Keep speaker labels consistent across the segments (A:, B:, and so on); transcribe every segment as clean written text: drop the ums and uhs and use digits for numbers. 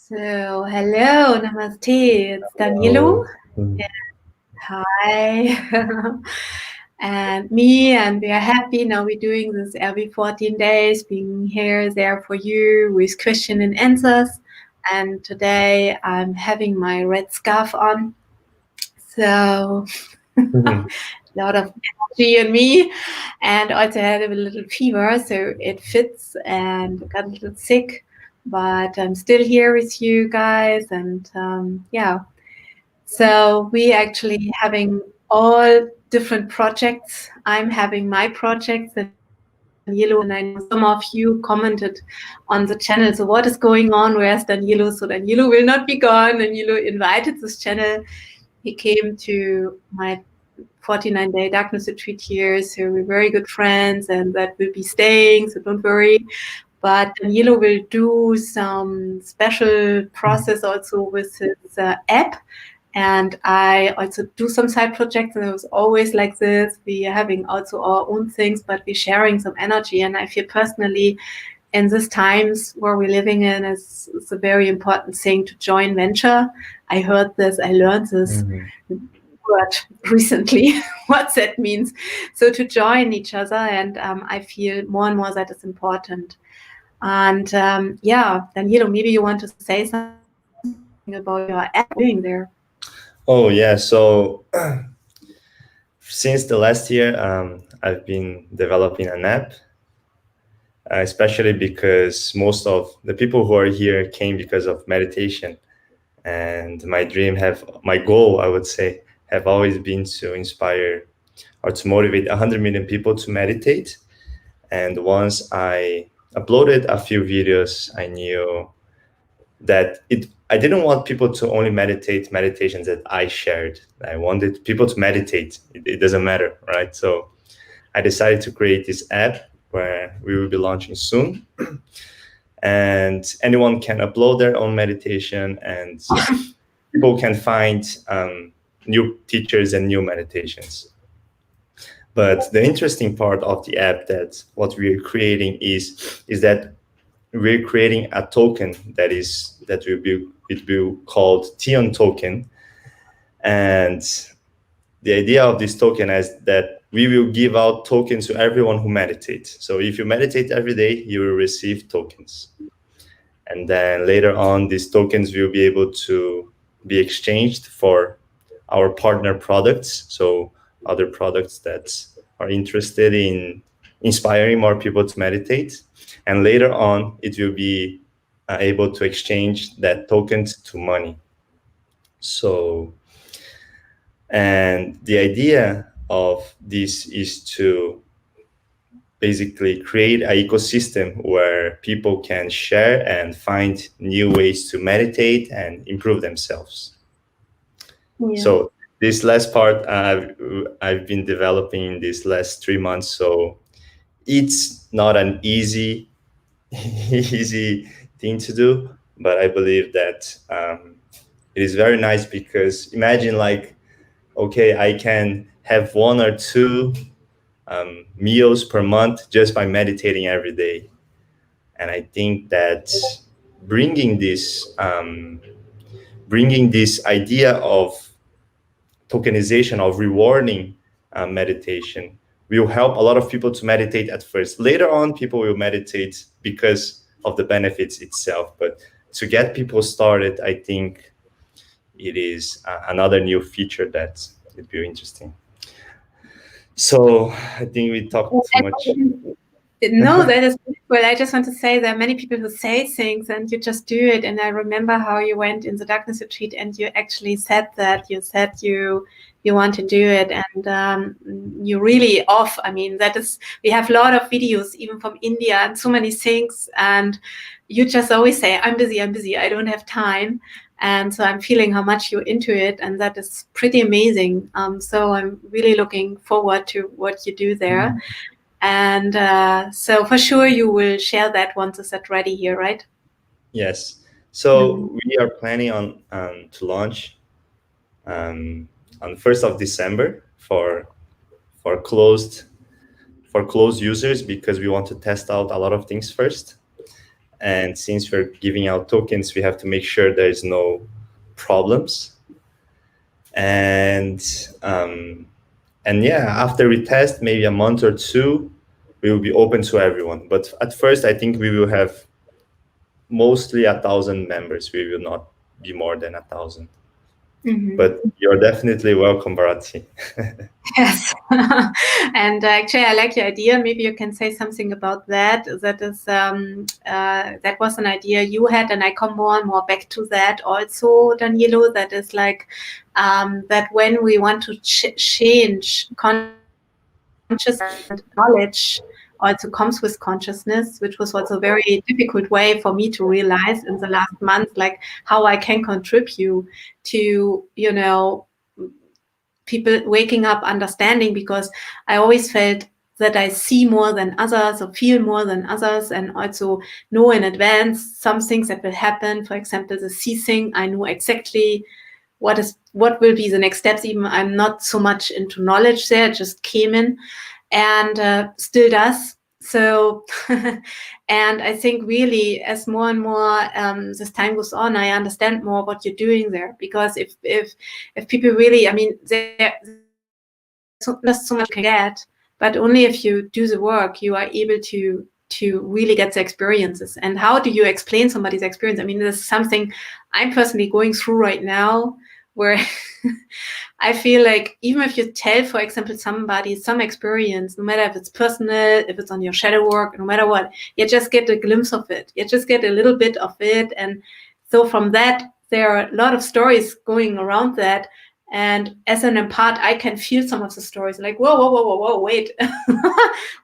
A: So, hello, namaste. It's Danilo. Yeah, hi. And me, and we are happy now. We're doing this every 14 days, being here, there for you with question and answers. And today I'm having my red scarf on. So, a lot of energy in me, and also had a little fever, so it fits, and got a little sick. But I'm still here with you guys, and yeah. So we actually having all different projects. I'm having my projects, and Danilo, and I know some of you commented on the channel. So what is going on? Where's Danilo? So Danilo will not be gone. Danilo invited this channel. He came to my 49-day darkness retreat here, so we're very good friends, and that will be staying. So don't worry. But Danilo will do some special process also with his app. And I also do some side projects, and it was always like this. We are having also our own things, but we're sharing some energy. And I feel personally in these times where we're living in, it's a very important thing to join venture. I heard this, I learned this word recently, what that means. So to join each other, and I feel more and more that is important. And yeah, Danilo, maybe you want to say something about your app doing there.
B: Oh yeah, so since the last year, I've been developing an app, especially because most of the people who are here came because of meditation, and my goal, I would say, have always been to inspire or to motivate 100 million people to meditate. And once I uploaded a few videos, I knew that I didn't want people to only meditate meditations that I shared. I wanted people to meditate. It doesn't matter, right? So I decided to create this app where we will be launching soon. And anyone can upload their own meditation, and people can find new teachers and new meditations. But the interesting part of the app, that what we're creating is that we're creating a token that will be called Tion token. And the idea of this token is that we will give out tokens to everyone who meditates. So if you meditate every day, you will receive tokens. And then later on, these tokens will be able to be exchanged for our partner products. So other products that are interested in inspiring more people to meditate. And later on, it will be able to exchange that tokens to money. So, and the idea of this is to basically create an ecosystem where people can share and find new ways to meditate and improve themselves. Yeah. So this last part I've been developing these last 3 months. So it's not an easy thing to do, but I believe that it is very nice, because imagine, like, okay, I can have 1 or 2 meals per month just by meditating every day. And I think that bringing this idea of tokenization, of rewarding meditation, will help a lot of people to meditate at first. Later on, people will meditate because of the benefits itself. But to get people started, I think it is another new feature that would be interesting. So I think we talked too much.
A: No, that is beautiful. I just want to say there are many people who say things and you just do it. And I remember how you went in the darkness retreat and you actually said that. You said you want to do it, and you really off. I mean, that is, we have a lot of videos even from India and so many things. And you just always say, I'm busy, I don't have time. And so I'm feeling how much you're into it, and that is pretty amazing. So I'm really looking forward to what you do there. Mm-hmm. And so for sure you will share that once it's ready here, right?
B: Yes. So we are planning on to launch on 1st of December for closed users, because we want to test out a lot of things first. And since we're giving out tokens, we have to make sure there's no problems. And yeah, after we test, maybe a month or two, we will be open to everyone. But at first, I think we will have mostly 1,000 members. We will not be more than 1,000. But you're definitely welcome, Bharati.
A: Yes. And actually, I like your idea. Maybe you can say something about that. That is, that was an idea you had, and I come more and more back to that also, Danilo. That is like that when we want to change consciousness, and knowledge also comes with consciousness, which was also a very difficult way for me to realize in the last month, like how I can contribute to, you know, people waking up, understanding, because I always felt that I see more than others or feel more than others, and also know in advance some things that will happen. For example, the ceasing, I know exactly what will be the next steps. Even I'm not so much into knowledge there, it just came in, and still does. So, and I think really as more and more this time goes on, I understand more what you're doing there. Because if people really, I mean, there's so much you can get, but only if you do the work, you are able to really get the experiences. And how do you explain somebody's experience? I mean, this is something I'm personally going through right now, where I feel like even if you tell, for example, somebody some experience, no matter if it's personal, if it's on your shadow work, no matter what, you just get a glimpse of it. You just get a little bit of it. And so from that, there are a lot of stories going around that. And as an empath, I can feel some of the stories like, whoa, wait,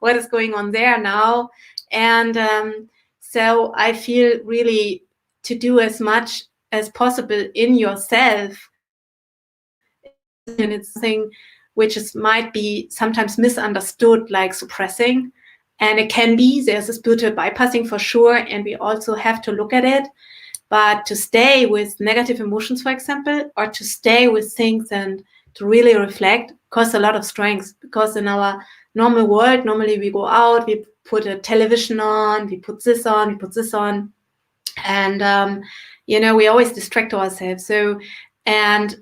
A: what is going on there now? And so I feel really to do as much as possible in yourself. And it's something which might be sometimes misunderstood, like suppressing. And it can be, there's a spiritual bypassing for sure. And we also have to look at it. But to stay with negative emotions, for example, or to stay with things and to really reflect costs a lot of strength. Because in our normal world, normally we go out, we put a television on, we put this on, we put this on. And, you know, we always distract ourselves. So, and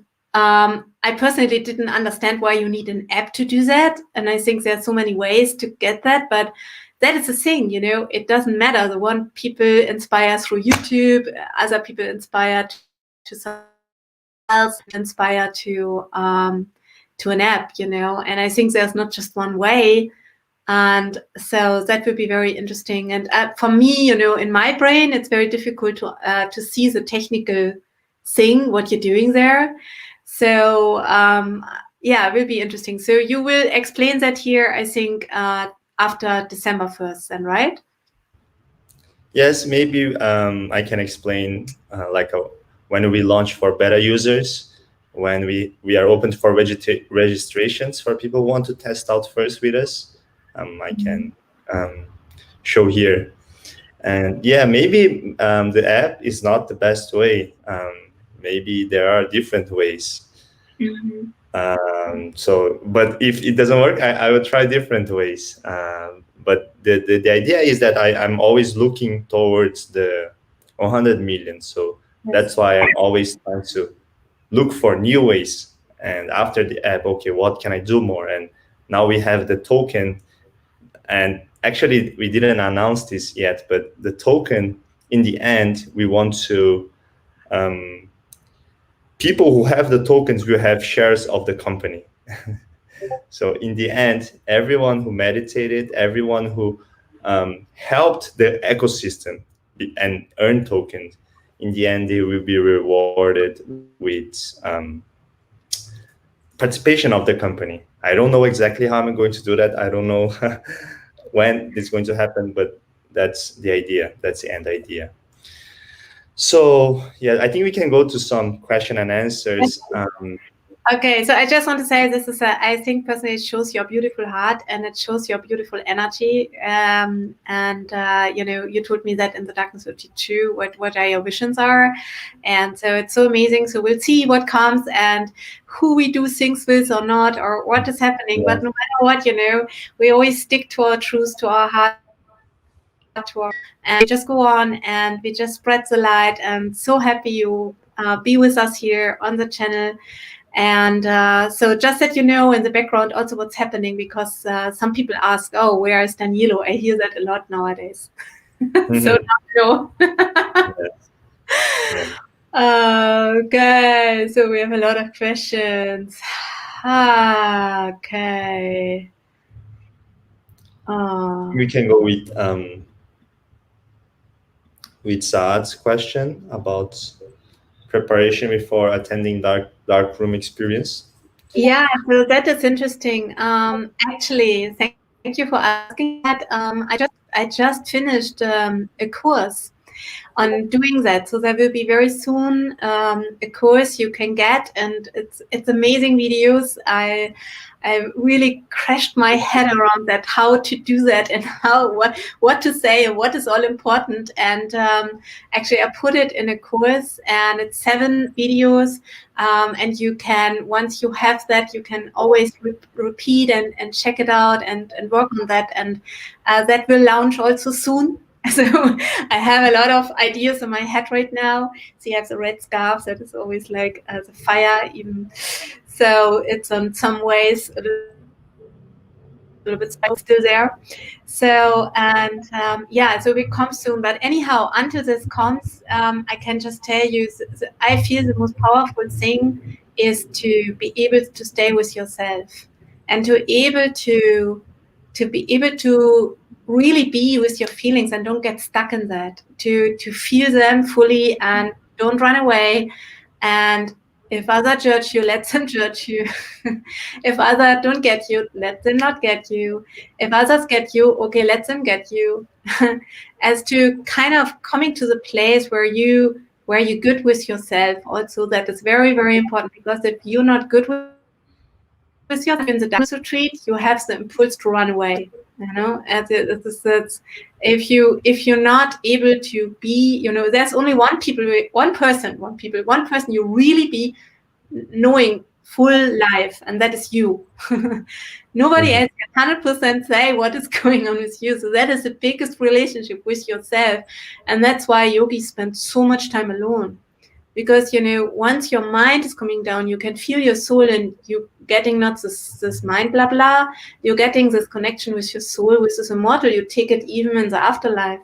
A: I personally didn't understand why you need an app to do that. And I think there's so many ways to get that. But that is the thing, you know, it doesn't matter. The one people inspire through YouTube, other people inspire to something else, inspire to an app, you know. And I think there's not just one way. And so that would be very interesting. And for me, you know, in my brain, it's very difficult to see the technical thing, what you're doing there. So yeah, it will be interesting. So you will explain that here, I think, after December 1st, then, right?
B: Yes, maybe I can explain when we launch for beta users, when we are open for registrations for people who want to test out first with us. I can show here. And yeah, maybe the app is not the best way. Maybe there are different ways. So, but if it doesn't work, I will try different ways. But the idea is that I'm always looking towards the 100 million. So that's why I'm always trying to look for new ways. And after the app, okay, what can I do more? And now we have the token. And actually, we didn't announce this yet, but the token, in the end, we want to people who have the tokens will have shares of the company. So in the end, everyone who meditated, everyone who helped the ecosystem and earned tokens, in the end, they will be rewarded with participation of the company. I don't know exactly how I'm going to do that. I don't know when it's going to happen, but that's the idea. That's the end idea. So yeah, I think we can go to some question and answers.
A: Okay, so I just want to say this is I think personally it shows your beautiful heart and it shows your beautiful energy. And you know, you told me that in the Darkness 52, what are your visions are. And so it's so amazing. So we'll see what comes and who we do things with or not, or what is happening. Yeah. But no matter what, you know, we always stick to our truth, to our heart. and we just go on and we just spread the light. And so happy you be with us here on the channel. And so just that you know in the background also what's happening, because some people ask, oh, where is Danilo? I hear that a lot nowadays. So now you know. Okay, so we have a lot of questions. Okay.
B: We can go with Saad's question about preparation before attending dark room experience.
A: Yeah, so that is interesting. Actually, thank you for asking that. I just finished a course on doing that. So there will be very soon a course you can get, and it's amazing videos. I really crashed my head around that, how to do that and what to say and what is all important. And actually, I put it in a course, and it's 7 videos. And you can, once you have that, you can always repeat and check it out and work on that. And that will launch also soon. So I have a lot of ideas in my head right now. So you have the red scarf that is always like the fire even. So it's in some ways a little bit still there. So, and yeah, so it comes soon. But anyhow, until this comes, I can just tell you, I feel the most powerful thing is to be able to stay with yourself and to be able to really be with your feelings and don't get stuck in that, to feel them fully and don't run away. And if others judge you, let them judge you. If others don't get you, let them not get you. If others get you, okay, let them get you. As to kind of coming to the place where you're good with yourself also, that is very, very important, because if you're not good with yourself in the darkness retreat, you have the impulse to run away. You know, if you're not able to be, you know, there's only one person you really be knowing full life, and that is you. Nobody else can 100% say what is going on with you. So that is the biggest relationship with yourself, and that's why yogis spend so much time alone. Because, you know, once your mind is coming down, you can feel your soul, and you're getting not this mind blah blah, you're getting this connection with your soul, with this immortal. You take it even in the afterlife.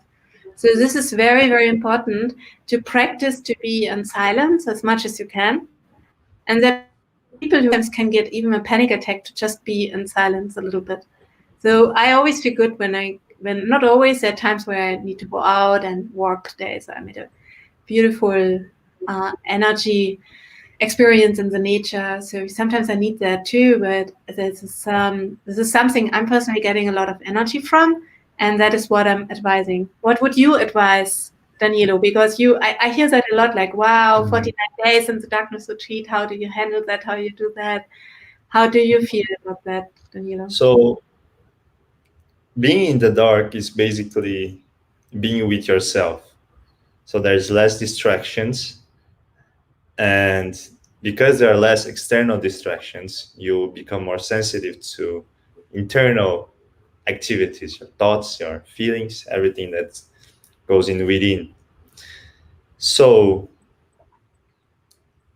A: So this is very, very important to practice to be in silence as much as you can. And there are people who sometimes can get even a panic attack to just be in silence a little bit. So I always feel good when not always, there are times where I need to go out and walk today. So I made a beautiful energy experience in the nature. So sometimes I need that too, but this is something I'm personally getting a lot of energy from, and that is what I'm advising. What would you advise, Danilo? Because I hear that a lot, like, wow, 49 days in the darkness retreat, how do you handle that? How you do that? How do you feel about that, Danilo?
B: So being in the dark is basically being with yourself. So there's less distractions, and because there are less external distractions, you become more sensitive to internal activities, your thoughts, your feelings, everything that goes in within. So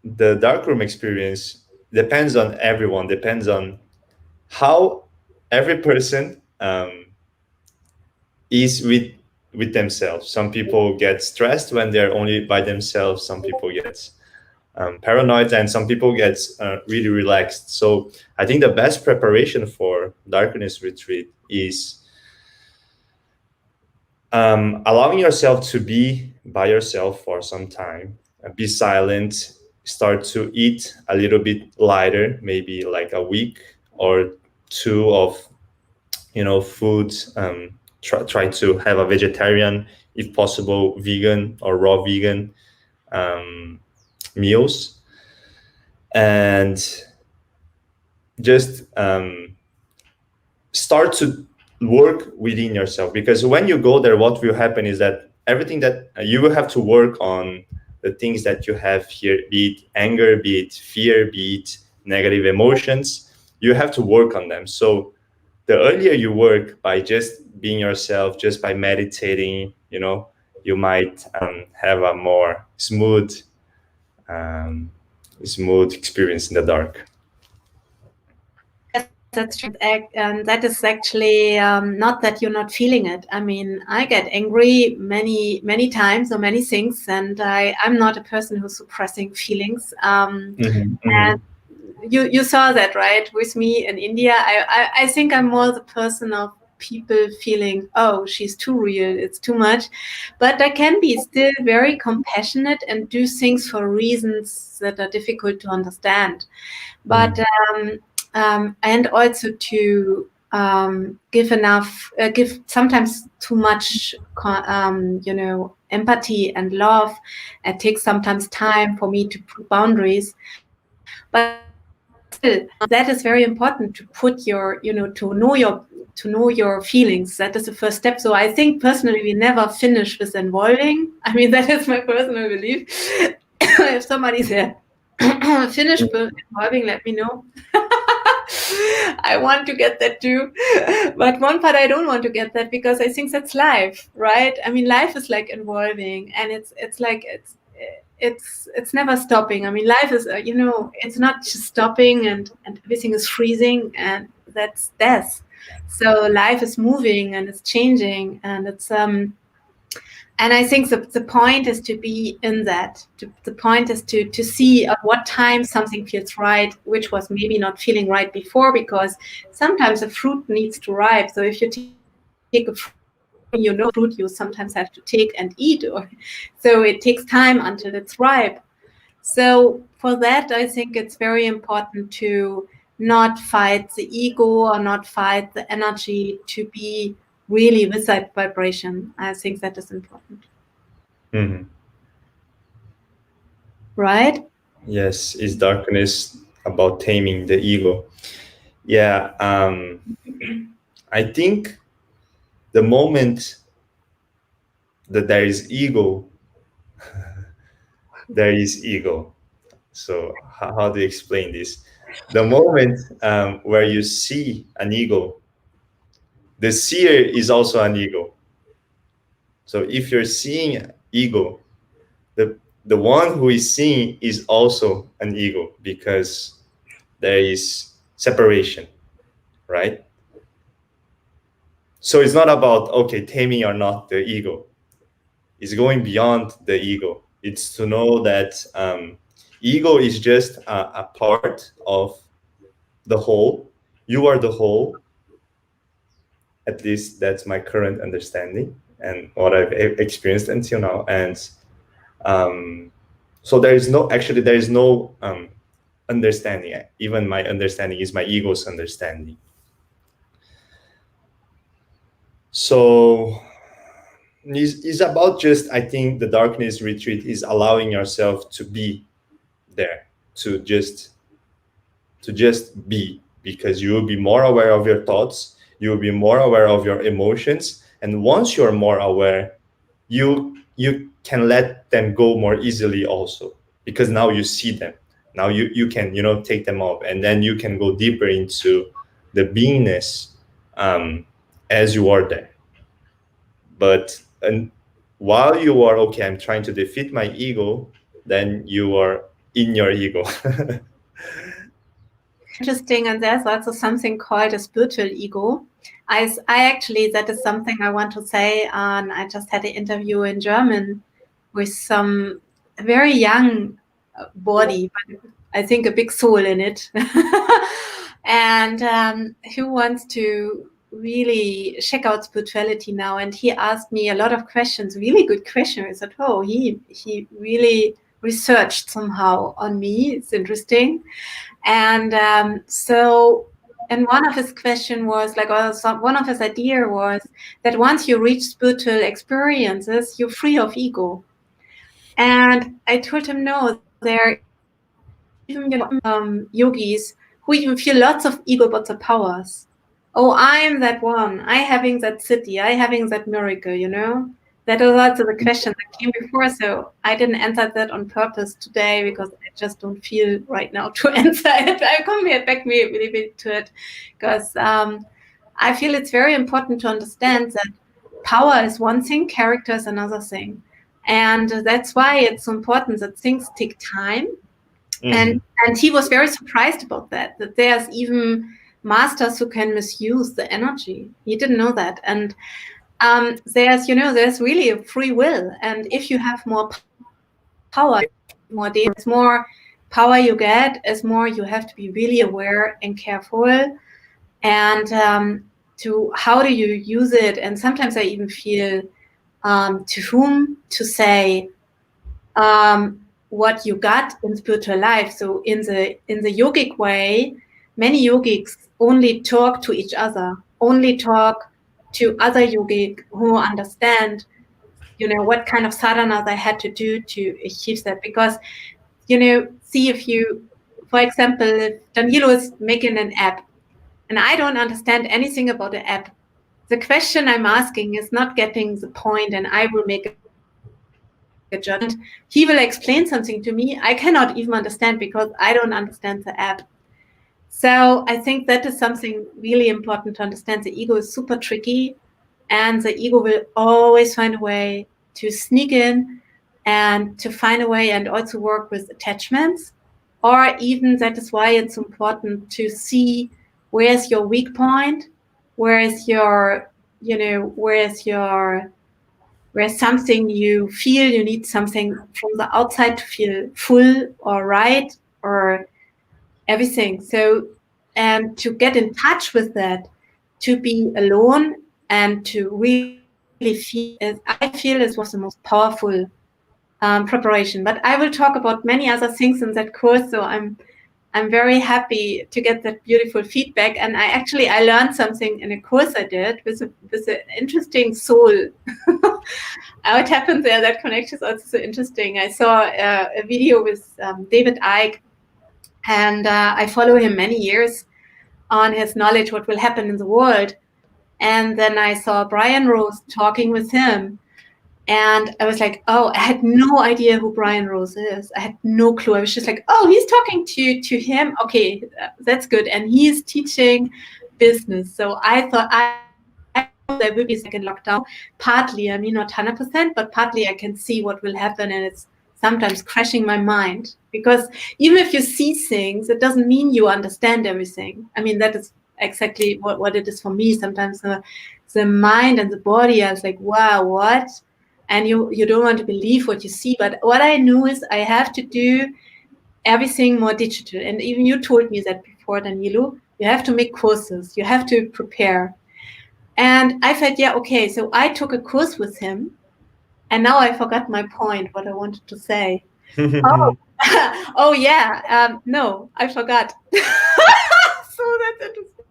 B: the darkroom experience depends on everyone, depends on how every person is with themselves. Some people get stressed when they're only by themselves. Some people get paranoid, and some people get really relaxed. So I think the best preparation for darkness retreat is allowing yourself to be by yourself for some time, be silent, start to eat a little bit lighter, maybe like a week or two of, you know, food. Try to have a vegetarian, if possible, vegan or raw vegan meals, and just start to work within yourself. Because when you go there, what will happen is that everything that you will have to work on, the things that you have here, be it anger, be it fear, be it negative emotions, you have to work on them. So the earlier you work by just being yourself just by meditating, you might have a more smooth experience in the dark.
A: That's true. And that is actually not that you're not feeling it. I mean, I get angry many times or many things, and I'm not a person who's suppressing feelings. And you saw that, right, with me in India. I think I'm more the person of people feeling, oh, she's too real, it's too much. But I can be still very compassionate and do things for reasons that are difficult to understand. But and also to give sometimes too much, empathy and love. It takes sometimes time for me to put boundaries. But still, that is very important to put your, to know your feelings. That is the first step. So I think personally, we never finish with involving. I mean, that is my personal belief. If somebody's there, finished involving, let me know. I want to get that too. But one part I don't want to get that, because I think that's life, right? I mean, life is like involving, and it's like it's never stopping. I mean, life is, it's not just stopping and everything is freezing, and that's death. So life is moving and it's changing, and it's and I think the point is to be in that. The point is to see at what time something feels right, which was maybe not feeling right before, because sometimes a fruit needs to ripe. So if you take a fruit, fruit you sometimes have to take and eat, so it takes time until it's ripe. So for that, I think it's very important to not fight the ego or not fight the energy, to be really with that vibration. I think that is important. Right?
B: Yes, is darkness about taming the ego? Yeah, I think the moment that there is ego, there is ego. So how do you explain this? The moment where you see an ego, the seer is also an ego. So if you're seeing ego, the one who is seeing is also an ego, because there is separation, right? So it's not about, okay, taming or not the ego. It's going beyond the ego. It's to know that ego is just a part of the whole. You are the whole. At least that's my current understanding and what I've experienced until now. And so there is no understanding. Even my understanding is my ego's understanding. So it's about just, I think the darkness retreat is allowing yourself to be there, to just be, because you will be more aware of your thoughts, you will be more aware of your emotions, and once you're more aware, you can let them go more easily also, because now you see them. Now you can take them off, and then you can go deeper into the beingness as you are there. But while you are, okay, I'm trying to defeat my ego, then you are in your ego.
A: Interesting, and there's also something called a spiritual ego. I actually, that is something I want to say. I just had an interview in German with some very young body, but I think a big soul in it, and who wants to really check out spirituality now. And he asked me a lot of questions, really good questions. I said, oh, he really researched somehow on me. It's interesting. And and one of his question was like, one of his idea was that once you reach spiritual experiences, you're free of ego. And I told him, no, there even yogis who even feel lots of ego but the powers. Oh, I'm that one. I having that city. I having that miracle. That was also the question that came before. So I didn't answer that on purpose today, because I just don't feel right now to answer it. I come back maybe a little bit to it, because I feel it's very important to understand that power is one thing, character is another thing. And that's why it's so important that things take time. And he was very surprised about that there's even masters who can misuse the energy. He didn't know that. And there's really a free will. And if you have more power, more data, as more power you get, as more you have to be really aware and careful. And to how do you use it? And sometimes I even feel to whom to say what you got in spiritual life. So in the yogic way, many yogics only talk to each other, only talk to other yogic who understand, what kind of sadhana they had to do to achieve that. Because, see, if you, for example, if Danilo is making an app and I don't understand anything about the app, the question I'm asking is not getting the point, and I will make a judgment. He will explain something to me I cannot even understand because I don't understand the app. So I think that is something really important to understand. The ego is super tricky, and the ego will always find a way to sneak in and to find a way, and also work with attachments. Or even that is why it's important to see where's your weak point, where's something you feel you need something from the outside to feel full or right or everything. So, and to get in touch with that, to be alone and to really feel, I feel is was the most powerful preparation. But I will talk about many other things in that course. So I'm very happy to get that beautiful feedback. And I learned something in a course I did with an interesting soul. What happened there, that connection is also so interesting. I saw a video with David Icke, and I follow him many years on his knowledge what will happen in the world. And then I saw Brian Rose talking with him. And I was like, oh, I had no idea who Brian Rose is. I had no clue. I was just like, oh, he's talking to him. Okay, that's good. And he's teaching business. So I thought there will be a second lockdown. Partly, I mean, not 100%, but partly I can see what will happen. And it's sometimes crashing my mind. Because even if you see things, it doesn't mean you understand everything. I mean, that is exactly what it is for me. Sometimes the mind and the body, I was like, wow, what? And you don't want to believe what you see. But what I knew is I have to do everything more digital. And even you told me that before, Danilo. You have to make courses. You have to prepare. And I said, yeah, okay. So I took a course with him. And now I forgot my point, what I wanted to say. Oh yeah. No, I forgot. So that's interesting.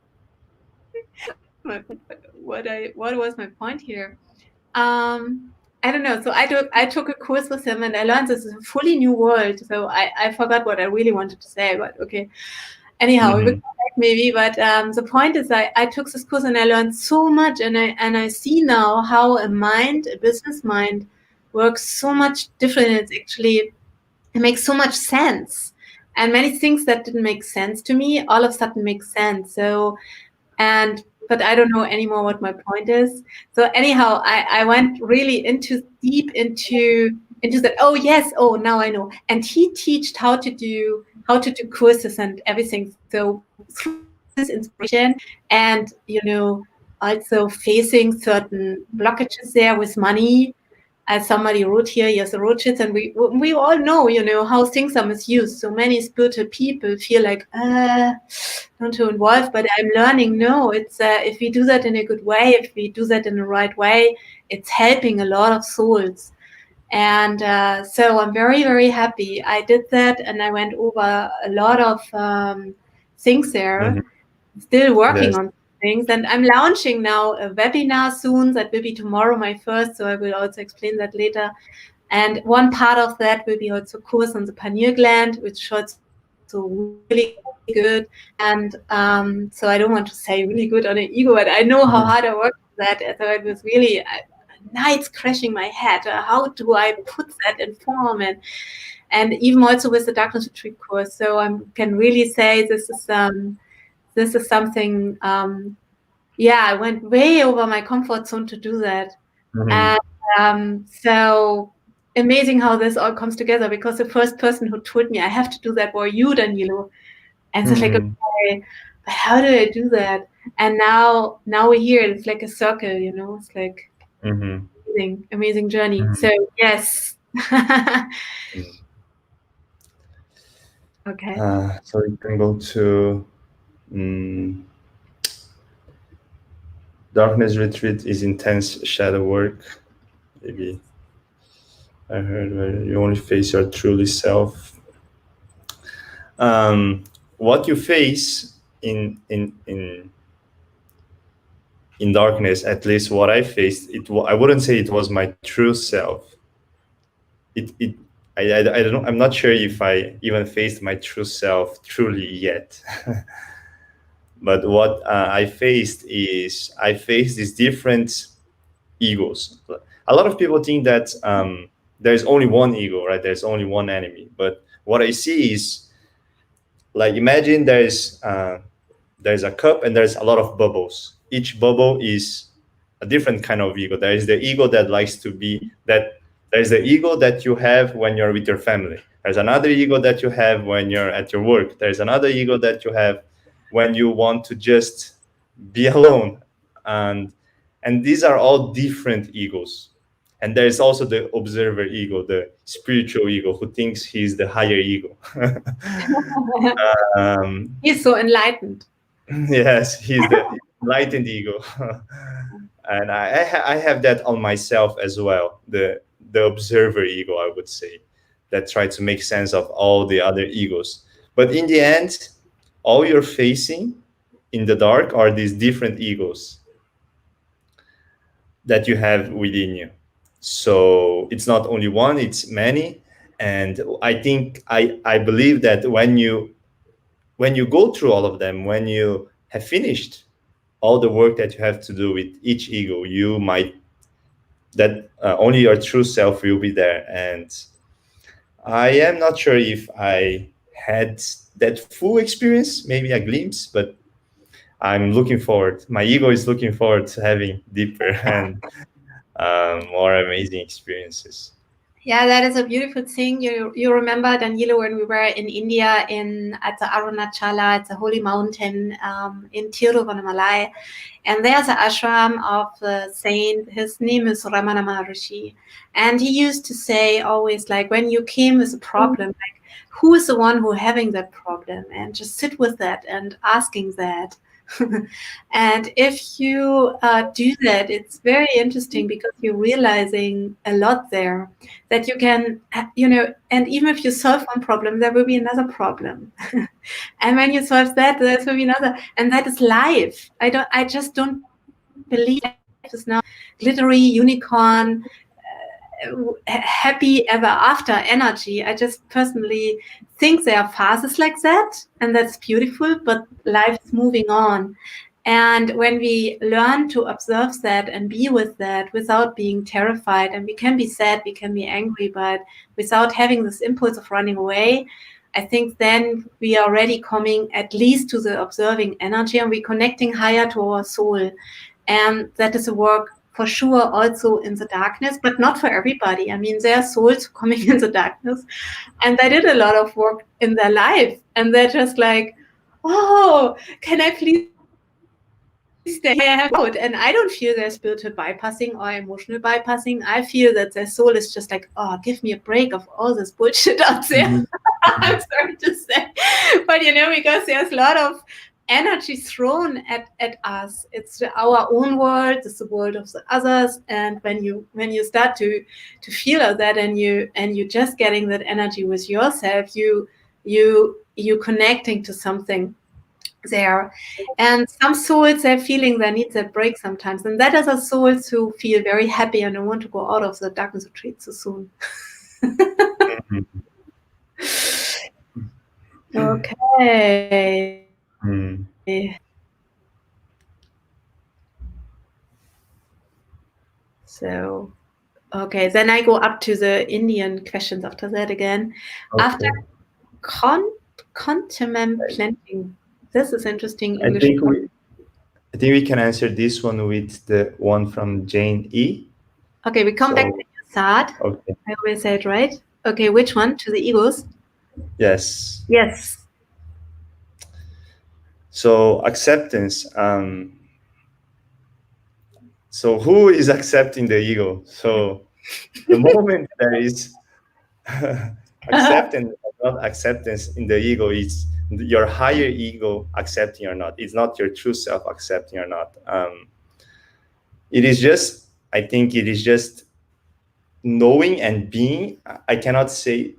A: What was my point here? I don't know. So I took a course with him, and I learned this is a fully new world. So I forgot what I really wanted to say, but okay. Anyhow, we will come back maybe. But the point is, I took this course and I learned so much, and I see now how a business mind, works so much different. It makes so much sense, and many things that didn't make sense to me all of a sudden make sense. So, but I don't know anymore what my point is. So anyhow, I went really deep into that. Oh yes, oh now I know. And he taught how to do courses and everything. So through this inspiration, and also facing certain blockages there with money. As somebody wrote here, yes, roaches, and we all know, how things are misused. So many spiritual people feel like, not too involved, but I'm learning. No, it's if we do that in a good way, if we do that in the right way, it's helping a lot of souls. And so I'm very, very happy I did that, and I went over a lot of things there. Still working on things, and I'm launching now a webinar soon. That will be tomorrow, my first, so I will also explain that later. And one part of that will be also a course on the pineal gland, which is also really good. And so I don't want to say really good on an ego, but I know how hard I worked on that. So it was really nights crashing my head. How do I put that in form? And even also with the darkness retreat course. So I can really say this is something, I went way over my comfort zone to do that. And so amazing how this all comes together, because the first person who told me I have to do that were you, Danilo. And so it's like, okay, but how do I do that? And now we're here. It's like a circle, it's like amazing journey. So yes. Okay.
B: So you can go to Darkness Retreat is intense shadow work. Maybe I heard where you only face your truly self. What you face in darkness, at least what I faced, I wouldn't say it was my true self. I don't know. I'm not sure if I even faced my true self truly yet. But what I faced is these different egos. A lot of people think that there's only one ego, right? There's only one enemy. But what I see is, like, imagine there's a cup and there's a lot of bubbles. Each bubble is a different kind of ego. There is the ego that likes to be that. There's the ego that you have when you're with your family. There's another ego that you have when you're at your work. There's another ego that you have when you want to just be alone. And these are all different egos. And there's also the observer ego, the spiritual ego, who thinks he's the higher ego.
A: He's so enlightened.
B: Yes, he's the enlightened ego. And I have that on myself as well, the observer ego, I would say, that try to make sense of all the other egos. But in the end, all you're facing in the dark are these different egos that you have within you. So it's not only one, it's many. And I think I believe that when you go through all of them, when you have finished all the work that you have to do with each ego, you might only your true self will be there. And I am not sure if I had that full experience, maybe a glimpse, but I'm looking forward. My ego is looking forward to having deeper and more amazing experiences.
A: Yeah, that is a beautiful thing. You remember, Danilo, when we were in India at the Arunachala, it's a holy mountain in Tiruvannamalai, and there's an ashram of the saint. His name is Ramana Maharshi, and he used to say always, like, when you came with a problem, like, who is the one who having that problem, and just sit with that and asking that. And if you do that, it's very interesting, because you're realizing a lot there, that you can, and even if you solve one problem, there will be another problem. And when you solve that, there will be another. And that is life. I just don't believe life is now glittery unicorn, happy ever after energy. I just personally think there are phases like that, and that's beautiful, but life is moving on. And when we learn to observe that and be with that without being terrified, and we can be sad, we can be angry, but without having this impulse of running away, I think then we are already coming at least to the observing energy, and we're connecting higher to our soul. And that is a work for sure also in the darkness, but not for everybody. I mean, there are souls coming in the darkness, and they did a lot of work in their life, and they're just like, oh, can I please stay out? And I don't feel their spiritual bypassing or emotional bypassing. I feel that their soul is just like, oh, give me a break of all this bullshit out there. I'm sorry to say, but because there's a lot of energy thrown at us. It's our own world, it's the world of the others. And when you start to feel that, and you just getting that energy with yourself, you connecting to something there. And some souls, they're feeling they need that break sometimes, and that is a souls who feel very happy and don't want to go out of the darkness retreat so soon. Okay. So, okay, then I go up to the Indian questions after that again. Okay. After contemplating, this is interesting English.
B: I think we can answer this one with the one from Jane E.
A: Okay, we come back to your start.
B: Okay.
A: I always say it right. Okay, which one? To the egos?
B: Yes.
A: Yes.
B: So acceptance. So who is accepting the ego? So the moment there is acceptance or not acceptance in the ego, is your higher ego accepting or not. It's not your true self accepting or not. It is just, I think it is just knowing and being. I cannot say,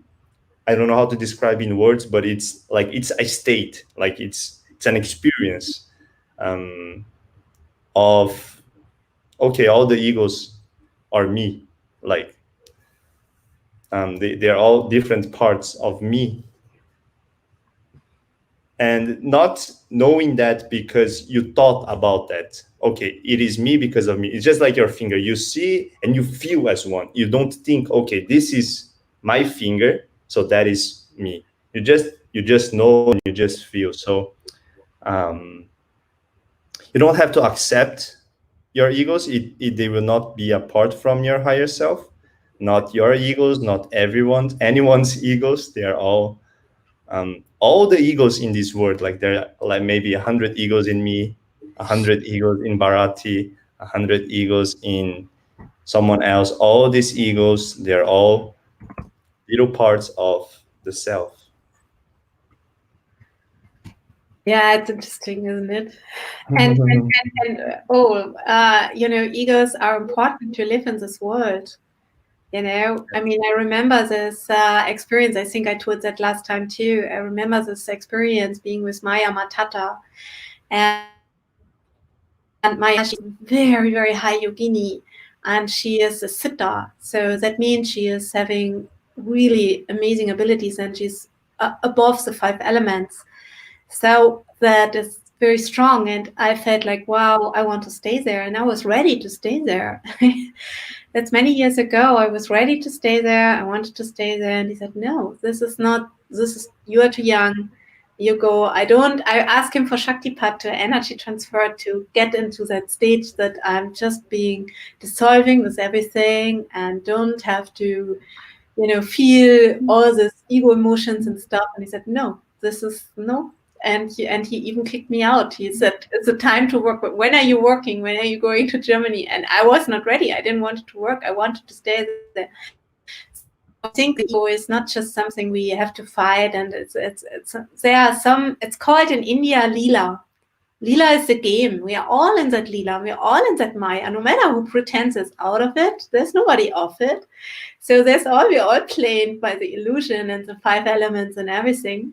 B: I don't know how to describe in words, but it's like it's a state, like it's an experience of, okay, all the egos are me, like they're all different parts of me, and not knowing that because you thought about that. Okay, it is me because of me. It's just like your finger. You see and you feel as one. You don't think, okay, this is my finger, so that is me. You just know and you just feel. So you don't have to accept your egos. They will not be apart from your higher self. Not your egos, not anyone's egos. They are all the egos in this world. Like there are like maybe 100 egos in me, 100 egos in Bharati, 100 egos in someone else. All these egos, they're all little parts of the self.
A: Yeah, it's interesting, isn't it? And egos are important to live in this world. I mean, I remember this experience. I think I told that last time too. I remember this experience being with Maya Matata. And Maya, she's very, very high yogini. And she is a siddha. So that means she is having really amazing abilities, and she's above the 5 elements. So that is very strong. And I felt like, wow, I want to stay there. And I was ready to stay there. That's many years ago. I was ready to stay there. I wanted to stay there. And he said, no, you are too young. You go. I asked him for Shaktipat, to energy transfer, to get into that stage that I'm just being dissolving with everything and don't have to, feel all this ego emotions and stuff. And he said, no, no. And he even kicked me out. He said, it's a time to work. But when are you working? When are you going to Germany? And I was not ready. I didn't want to work. I wanted to stay there. So I think the ego is not just something we have to fight. And it's called in India Lila. Lila is the game. We are all in that Lila. We are all in that Maya. No matter who pretends is out of it, there's nobody off it. So we're all played by the illusion and the 5 elements and everything.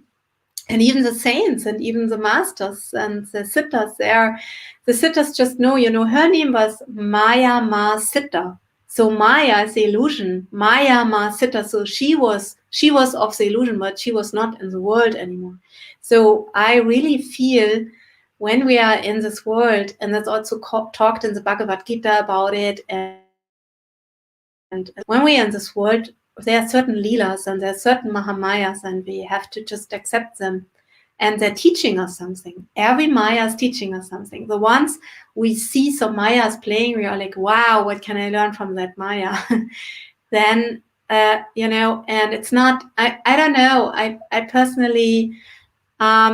A: And even the saints and even the masters and the siddhas, the siddhas just know, her name was Maya Ma Siddha. So Maya is the illusion. Maya Ma Siddha. So she was of the illusion, but she was not in the world anymore. So I really feel when we are in this world, and that's also talked in the Bhagavad Gita about it, and when we are in this world, there are certain leelas and there are certain mahamayas, and we have to just accept them. And they're teaching us something. Every maya is teaching us something. The ones we see some mayas playing, we are like, wow, what can I learn from that maya? Then, and it's not, I don't know. I personally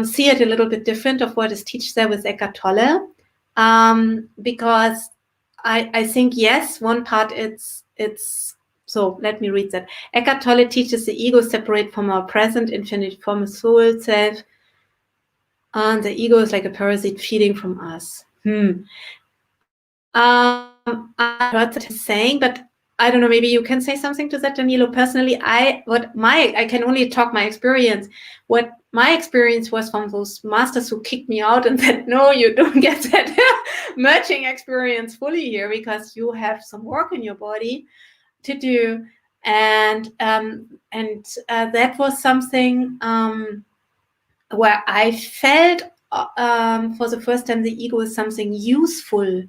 A: see it a little bit different of what is taught there with Eckhart Tolle. Because I think, yes, one part so let me read that. Eckhart Tolle teaches the ego separate from our present infinite form soul self. And the ego is like a parasite feeding from us. I heard that he's saying, but I don't know, maybe you can say something to that, Danilo. Personally, I can only talk my experience. What my experience was from those masters who kicked me out and said, no, you don't get that merging experience fully here because you have some work in your body to do. And that was something where I felt for the first time the ego is something useful.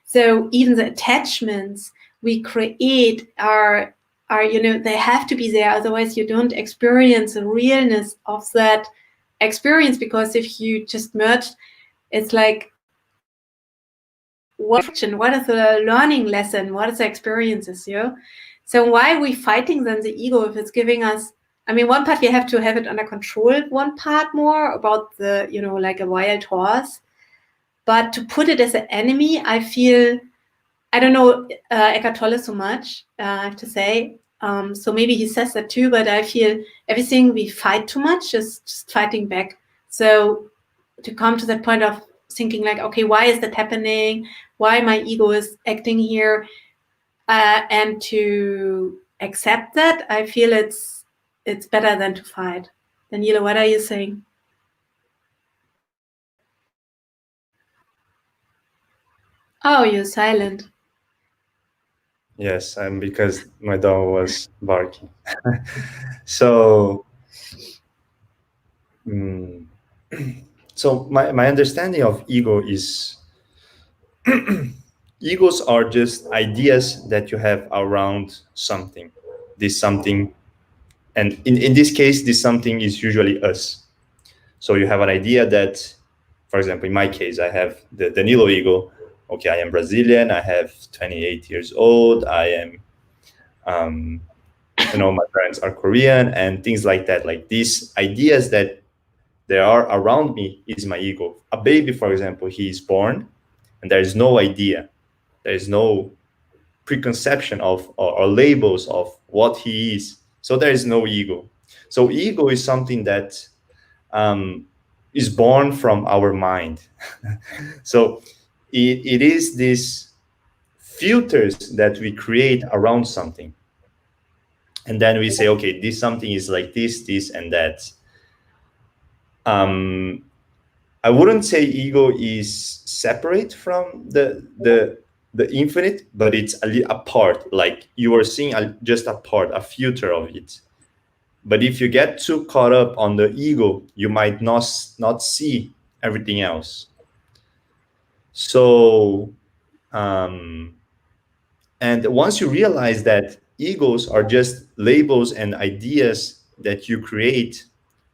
A: So even the attachments we create are they have to be there, otherwise you don't experience the realness of that experience. Because if you just merge, it's like what is the learning lesson? What is the experiences, So why are we fighting then the ego if it's giving us, I mean, one part we have to have it under control, one part more about the, like a wild horse. But to put it as an enemy, I feel, I don't know Eckhart Tolle so much, I have to say. So maybe he says that too, but I feel everything we fight too much is just fighting back. So to come to that point of thinking like, okay, why is that happening? Why my ego is acting here? And to accept that, I feel it's better than to fight. Danilo, what are you saying? Oh, you're silent.
B: Yes, because my dog was barking. So, so my understanding of ego is egos are just ideas that you have around something. This something, and in this case, this something is usually us. So you have an idea that, for example, in my case, I have the Danilo ego. Okay, I am Brazilian. I have 28 years old. I am, my parents are Korean and things like that. Like these ideas that there are around me is my ego. A baby, for example, he is born and there is no idea. There is no preconception of or labels of what he is. So there is no ego. So ego is something that is born from our mind. So it is these filters that we create around something. And then we say, okay, this something is like this, and that. I wouldn't say ego is separate from the infinite, but it's a part. Like you are seeing just a part, a filter of it. But if you get too caught up on the ego, you might not see everything else. So, and once you realize that egos are just labels and ideas that you create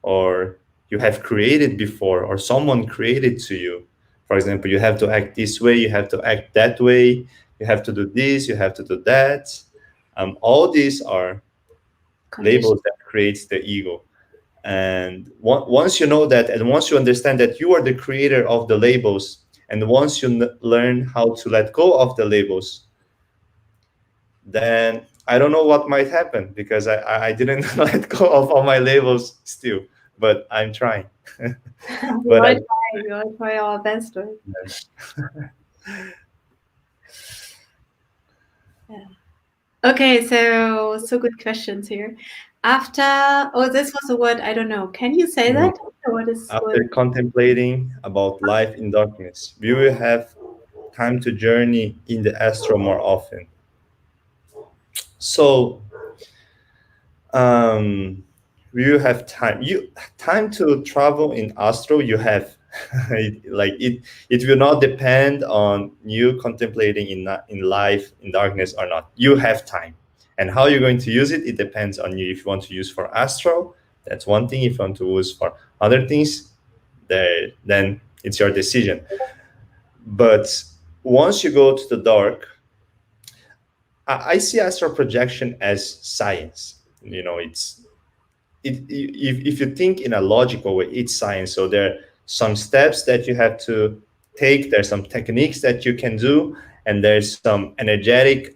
B: or you have created before or someone created to you. For example, you have to act this way, you have to act that way, you have to do this, you have to do that. All these are labels that creates the ego. And once you know that, and once you understand that you are the creator of the labels, and once you learn how to let go of the labels, then I don't know what might happen because I didn't let go of all my labels still, but I'm trying.
A: We all try our best, right?
B: Yes.
A: Yeah. Okay, so good questions here. This was a word I don't know. Can you say that? What is
B: After contemplating about life in darkness, we will have time to journey in the astral more often. So we will have time to travel in astral. You have it will not depend on you contemplating in life in darkness or not. You have time, and how you're going to use it, it depends on you. If you want to use for astral, that's one thing. If you want to use for other things, then it's your decision. But once you go to the dark, I see astral projection as science. If you think in a logical way, it's science. So there are some steps that you have to take. There's some techniques that you can do, and there's some energetic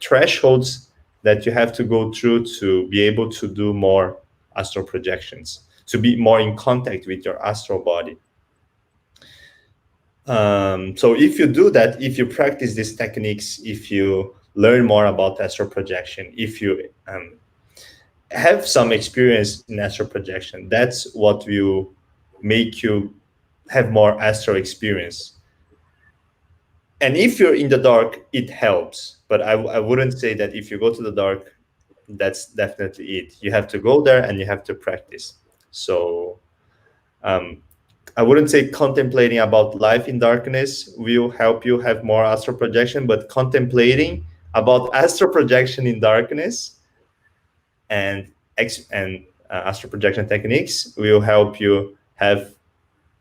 B: thresholds that you have to go through to be able to do more astral projections, to be more in contact with your astral body. So if you do that, if you practice these techniques, if you learn more about astral projection, if you have some experience in astral projection, that's what will make you have more astral experience. And if you're in the dark, it helps. But I wouldn't say that if you go to the dark, that's definitely it. You have to go there and you have to practice. So I wouldn't say contemplating about life in darkness will help you have more astral projection, but contemplating about astral projection in darkness and astral projection techniques will help you have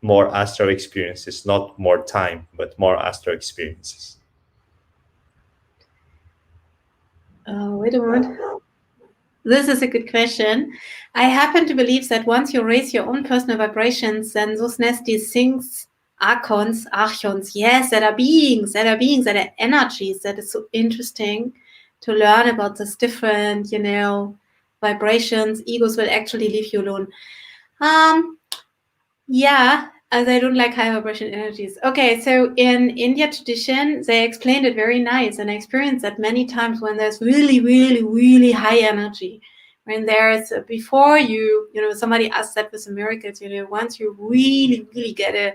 B: more astral experiences, not more time, but more astral experiences?
A: Wait a moment. This is a good question. I happen to believe that once you raise your own personal vibrations, then those nasty things, archons, yes, that are beings, that are energies, that is so interesting to learn about this different, vibrations. Egos will actually leave you alone. Yeah, as I don't like high vibration energies. Okay, so in India tradition, they explained it very nice, and I experienced that many times when there's really, really, really high energy. When there's before somebody asked that with the miracles, once you really, really get a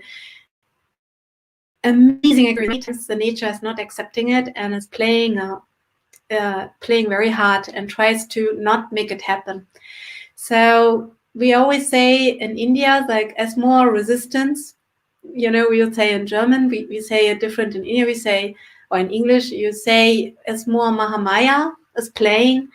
A: amazing experience, the nature is not accepting it and is playing very hard and tries to not make it happen. So we always say in India, like as more resistance, we would say in German, we say it different in India, we say, or in English, you say as more Mahamaya is playing,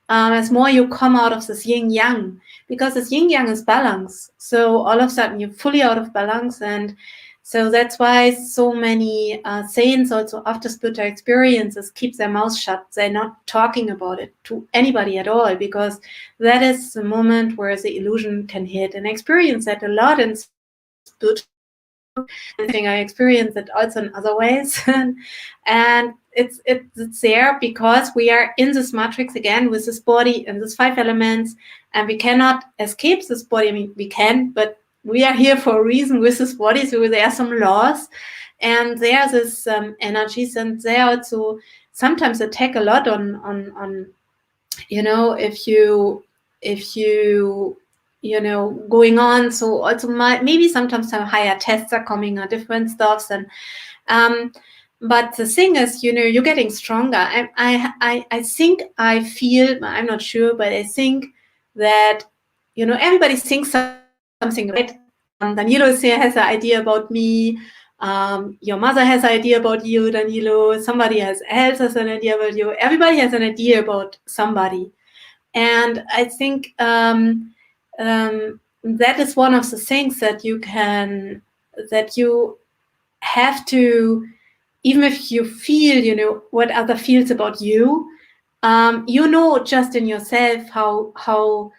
A: as more you come out of this yin yang, because this yin yang is balance. So all of a sudden you're fully out of balance. And so that's why so many saints also after spiritual experiences keep their mouth shut. They're not talking about it to anybody at all, because that is the moment where the illusion can hit. And I experience that a lot in spiritual. I experience it also in other ways. And it's there because we are in this matrix again with this body and these 5 elements, and we cannot escape this body. I mean, we can, but we are here for a reason with this body. So there are some laws, and there are these energies, and they also sometimes attack a lot on if you going on. So also maybe sometimes some higher tests are coming or different stuffs, and but the thing is, you're getting stronger. I think I feel, I'm not sure, but I think that everybody thinks something, right? Danilo has an idea about me. Your mother has an idea about you, Danilo. Somebody else has an idea about you. Everybody has an idea about somebody. And I think that is one of the things that you have to, even if you feel, what other feels about you, just in yourself how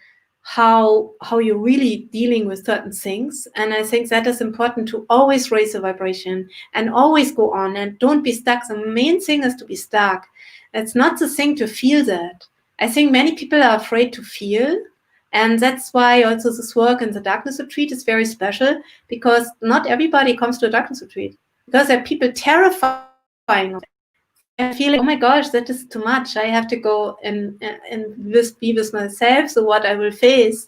A: you're really dealing with certain things. And I think that is important, to always raise the vibration and always go on and don't be stuck. The main thing is to be stuck. It's not the thing to feel that. I think many people are afraid to feel, and that's why also this work in the darkness retreat is very special, because not everybody comes to a darkness retreat, because there are people terrifying of it. I feel like, oh my gosh, that is too much. I have to go and be with myself, so what I will face.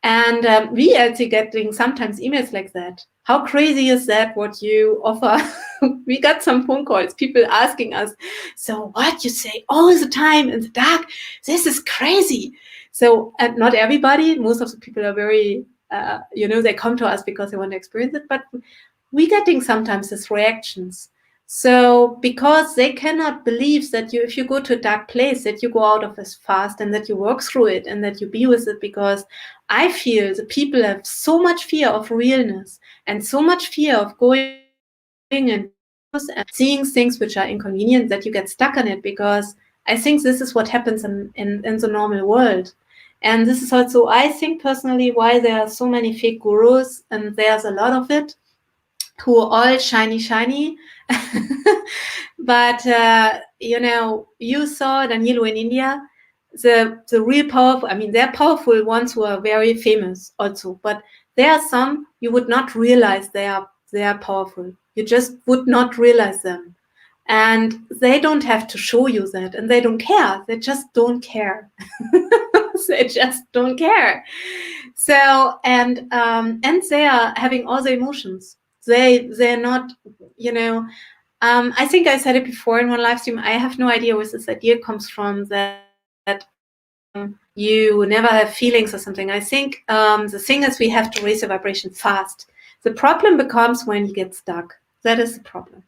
A: And we actually getting sometimes emails like that. How crazy is that, what you offer? We got some phone calls, people asking us, so what you say all the time in the dark, this is crazy. So, and not everybody, most of the people are very, they come to us because they want to experience it, but we getting sometimes these reactions. So because they cannot believe that if you go to a dark place, that you go out of it fast and that you work through it and that you be with it, because I feel the people have so much fear of realness and so much fear of going and seeing things which are inconvenient, that you get stuck in it, because I think this is what happens in the normal world. And this is also, I think personally, why there are so many fake gurus, and there's a lot of it, who are all shiny. But you saw Danilo in India, the real powerful, I mean, they're powerful ones who are very famous also, but there are some you would not realize they are powerful. You just would not realize them, and they don't have to show you that, and they don't care. They just don't care. They just don't care. So and they are having all the emotions. They're not, I think I said it before in one live stream. I have no idea where this idea comes from, that you never have feelings or something. I think the thing is, we have to raise the vibration fast. The problem becomes when you get stuck. That is the problem.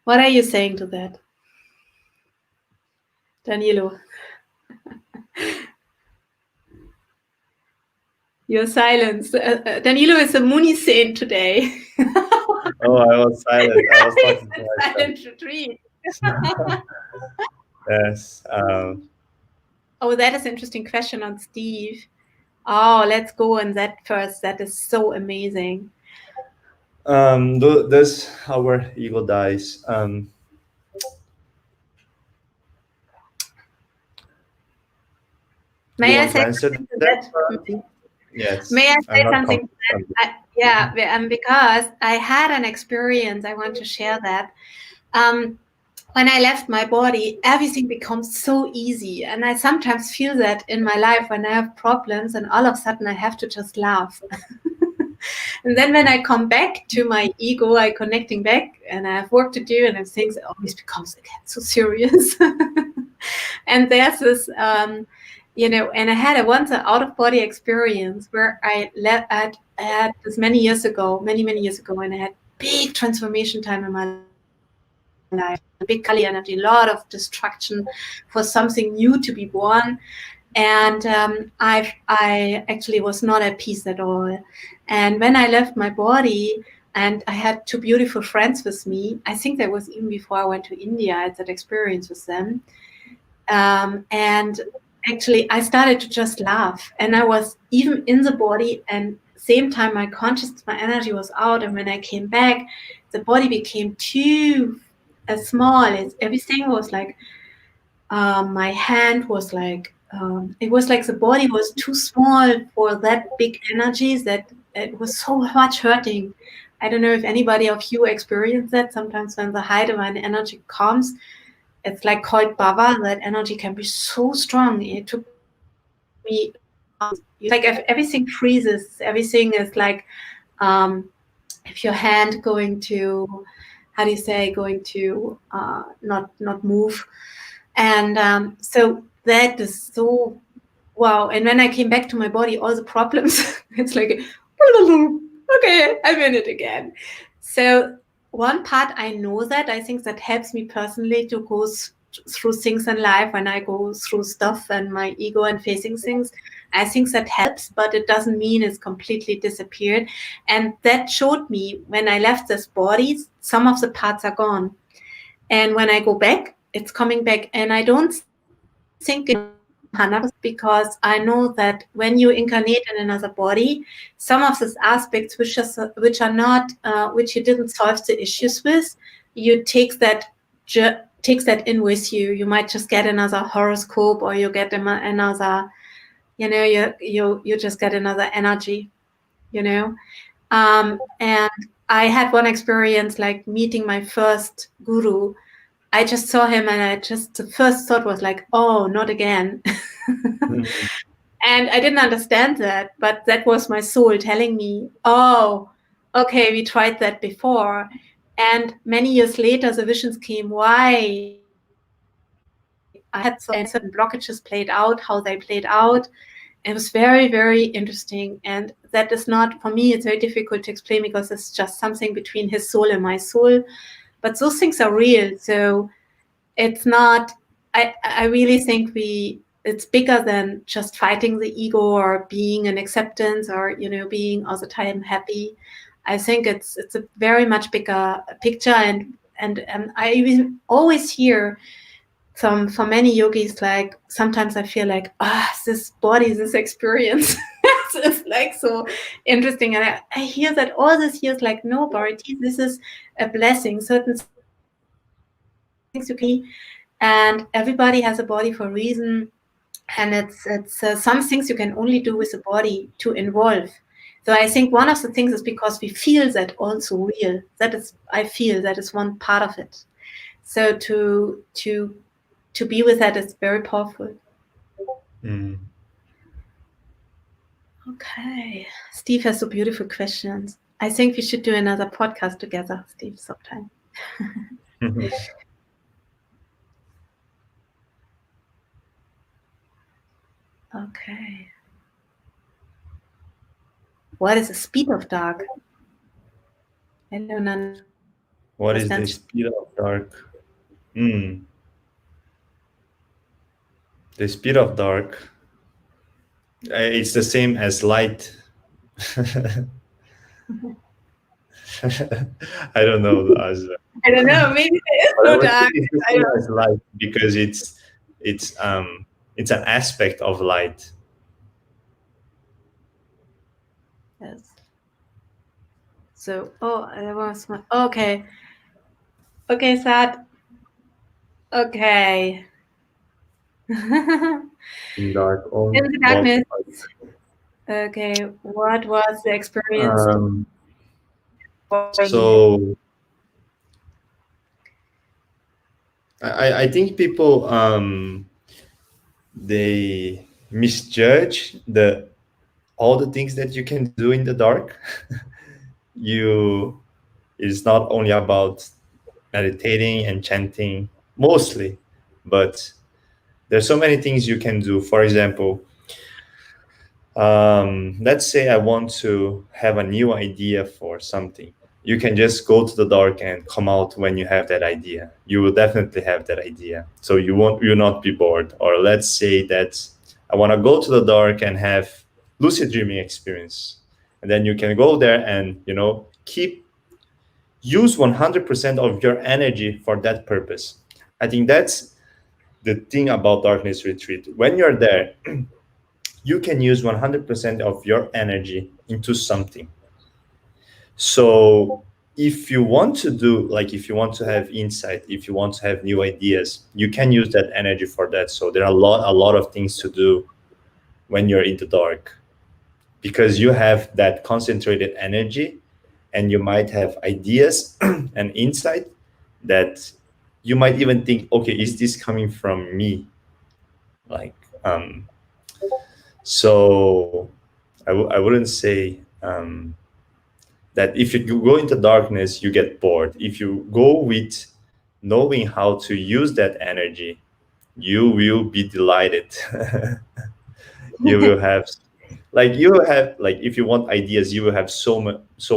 A: What are you saying to that, Danilo? Your silence. Danilo is a Muni saint today.
B: Oh, I was silent. I was talking to
A: It's a
B: myself.
A: silent retreat.
B: Yes.
A: Oh, that is an interesting question on Steve. Oh, let's go on that first. That is so amazing.
B: Does our ego dies? Do you
A: May I
B: want to
A: say
B: answer
A: something to
B: that?
A: that?
B: Yes.
A: May I
B: I'm
A: say
B: not
A: something to
B: confident.
A: that? Because I had an experience. I want to share that. Um, when I left my body, everything becomes so easy. And I sometimes feel that in my life when I have problems and all of a sudden I have to just laugh. And then when I come back to my ego, I connecting back and I have work to do and things, it always becomes again so serious. And there's this, and I had a once an out of body experience where I had this many years ago, and I had big transformation time in my life, big Kali energy, a lot of destruction for something new to be born. And I actually was not at peace at all. And when I left my body, and I had two beautiful friends with me, I think that was even before I went to India. I had that experience with them. And actually, I started to just laugh. And I was even in the body, and same time, my consciousness, my energy was out. And when I came back, the body became too small. Everything was like, my hand was like, it was like the body was too small for that big energies, that it was so much hurting. I don't know if anybody of you experienced that. Sometimes when the high divine energy comes, it's like called bhava, that energy can be so strong. It took me like if everything freezes, everything is like, if your hand going to, how do you say, going to not move. And so that is so wow. And when I came back to my body, all the problems, it's like, okay, I'm in it again. So one part, I know that, I think that helps me personally to go through things in life. When I go through stuff and my ego and facing things, I think that helps, but it doesn't mean it's completely disappeared. And that showed me when I left this body, some of the parts are gone. And when I go back, it's coming back. And I don't think it's 100%, because I know that when you incarnate in another body, some of these aspects which are not which you didn't solve the issues with, you takes that in with you. You might just get another horoscope, or you get another, you just get another energy, and I had one experience like meeting my first guru. I just saw him, and the first thought was like, oh, not again. And I didn't understand that, but that was my soul telling me, oh, okay, we tried that before. And many years later, the visions came why I had certain blockages played out, how they played out. It was very, very interesting. And that is not, for me, it's very difficult to explain, because it's just something between his soul and my soul. But those things are real. So it's not, I really think it's bigger than just fighting the ego or being an acceptance, or being all the time happy. I think it's a very much bigger picture. And I even always hear from many yogis, like sometimes I feel like, this body, this experience is like so interesting. And I hear that all these years, like, no, Bharati, this is a blessing. Certain things you can and everybody has a body for a reason. And it's some things you can only do with the body to involve. So I think one of the things is because we feel that also real. I feel that is one part of it. So to be with that is very powerful.
B: Mm.
A: Okay. Steve has so beautiful questions. I think we should do another podcast together, Steve, sometime. Okay. What is the speed of dark? I don't understand.
B: What is the speed of dark? The speed of dark. It's the same as light. I don't know.
A: I don't know. Maybe there is
B: But I
A: no
B: would say
A: dark.
B: it's the
A: I
B: same
A: don't.
B: as light because it's an aspect of light.
A: Yes. So, that was my. Okay. Okay, Sad. Okay.
B: In dark
A: In
B: on
A: the
B: what?
A: darkness. Okay. What was the experience going there?
B: So I think people they misjudge all the things that you can do in the dark. You It's not only about meditating and chanting mostly, but there's so many things you can do. For example, let's say I want to have a new idea for something. You can just go to the dark and come out when you have that idea. You will definitely have that idea. So you'll not be bored. Or let's say that I want to go to the dark and have lucid dreaming experience. And then you can go there and, use 100% of your energy for that purpose. I think that's the thing about darkness retreat. When you're there, you can use 100% of your energy into something. So if you want to do, like, if you want to have insight, if you want to have new ideas, you can use that energy for that. So there are a lot of things to do when you're in the dark, because you have that concentrated energy, and you might have ideas and insight that you might even think, okay, is this coming from me? Like, so I wouldn't say that if you go into darkness, you get bored. If you go with knowing how to use that energy, you will be delighted. You will have, like, if you want ideas, you will have so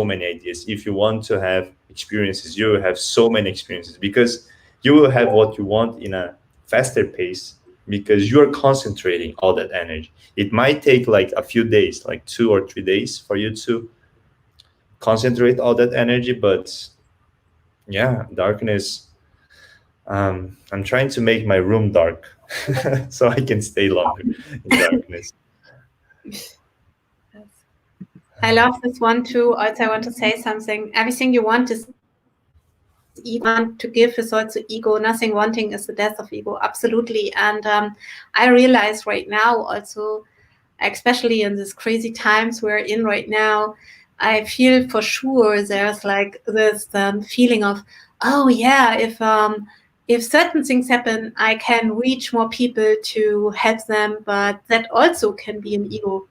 B: many ideas. If you want to have experiences, you will have so many experiences, because you will have what you want in a faster pace, because you're concentrating all that energy. It might take like a few days, like 2 or 3 days, for you to concentrate all that energy. But yeah, darkness, I'm trying to make my room dark so I can stay longer in darkness.
A: I love this one too. Also, I want to say something. Everything you want is ego. Want to give is also ego. Nothing wanting is the death of ego. Absolutely. And I realize right now, also, especially in these crazy times we're in right now, I feel for sure there's like this feeling of, oh yeah, if certain things happen, I can reach more people to help them, but that also can be an ego.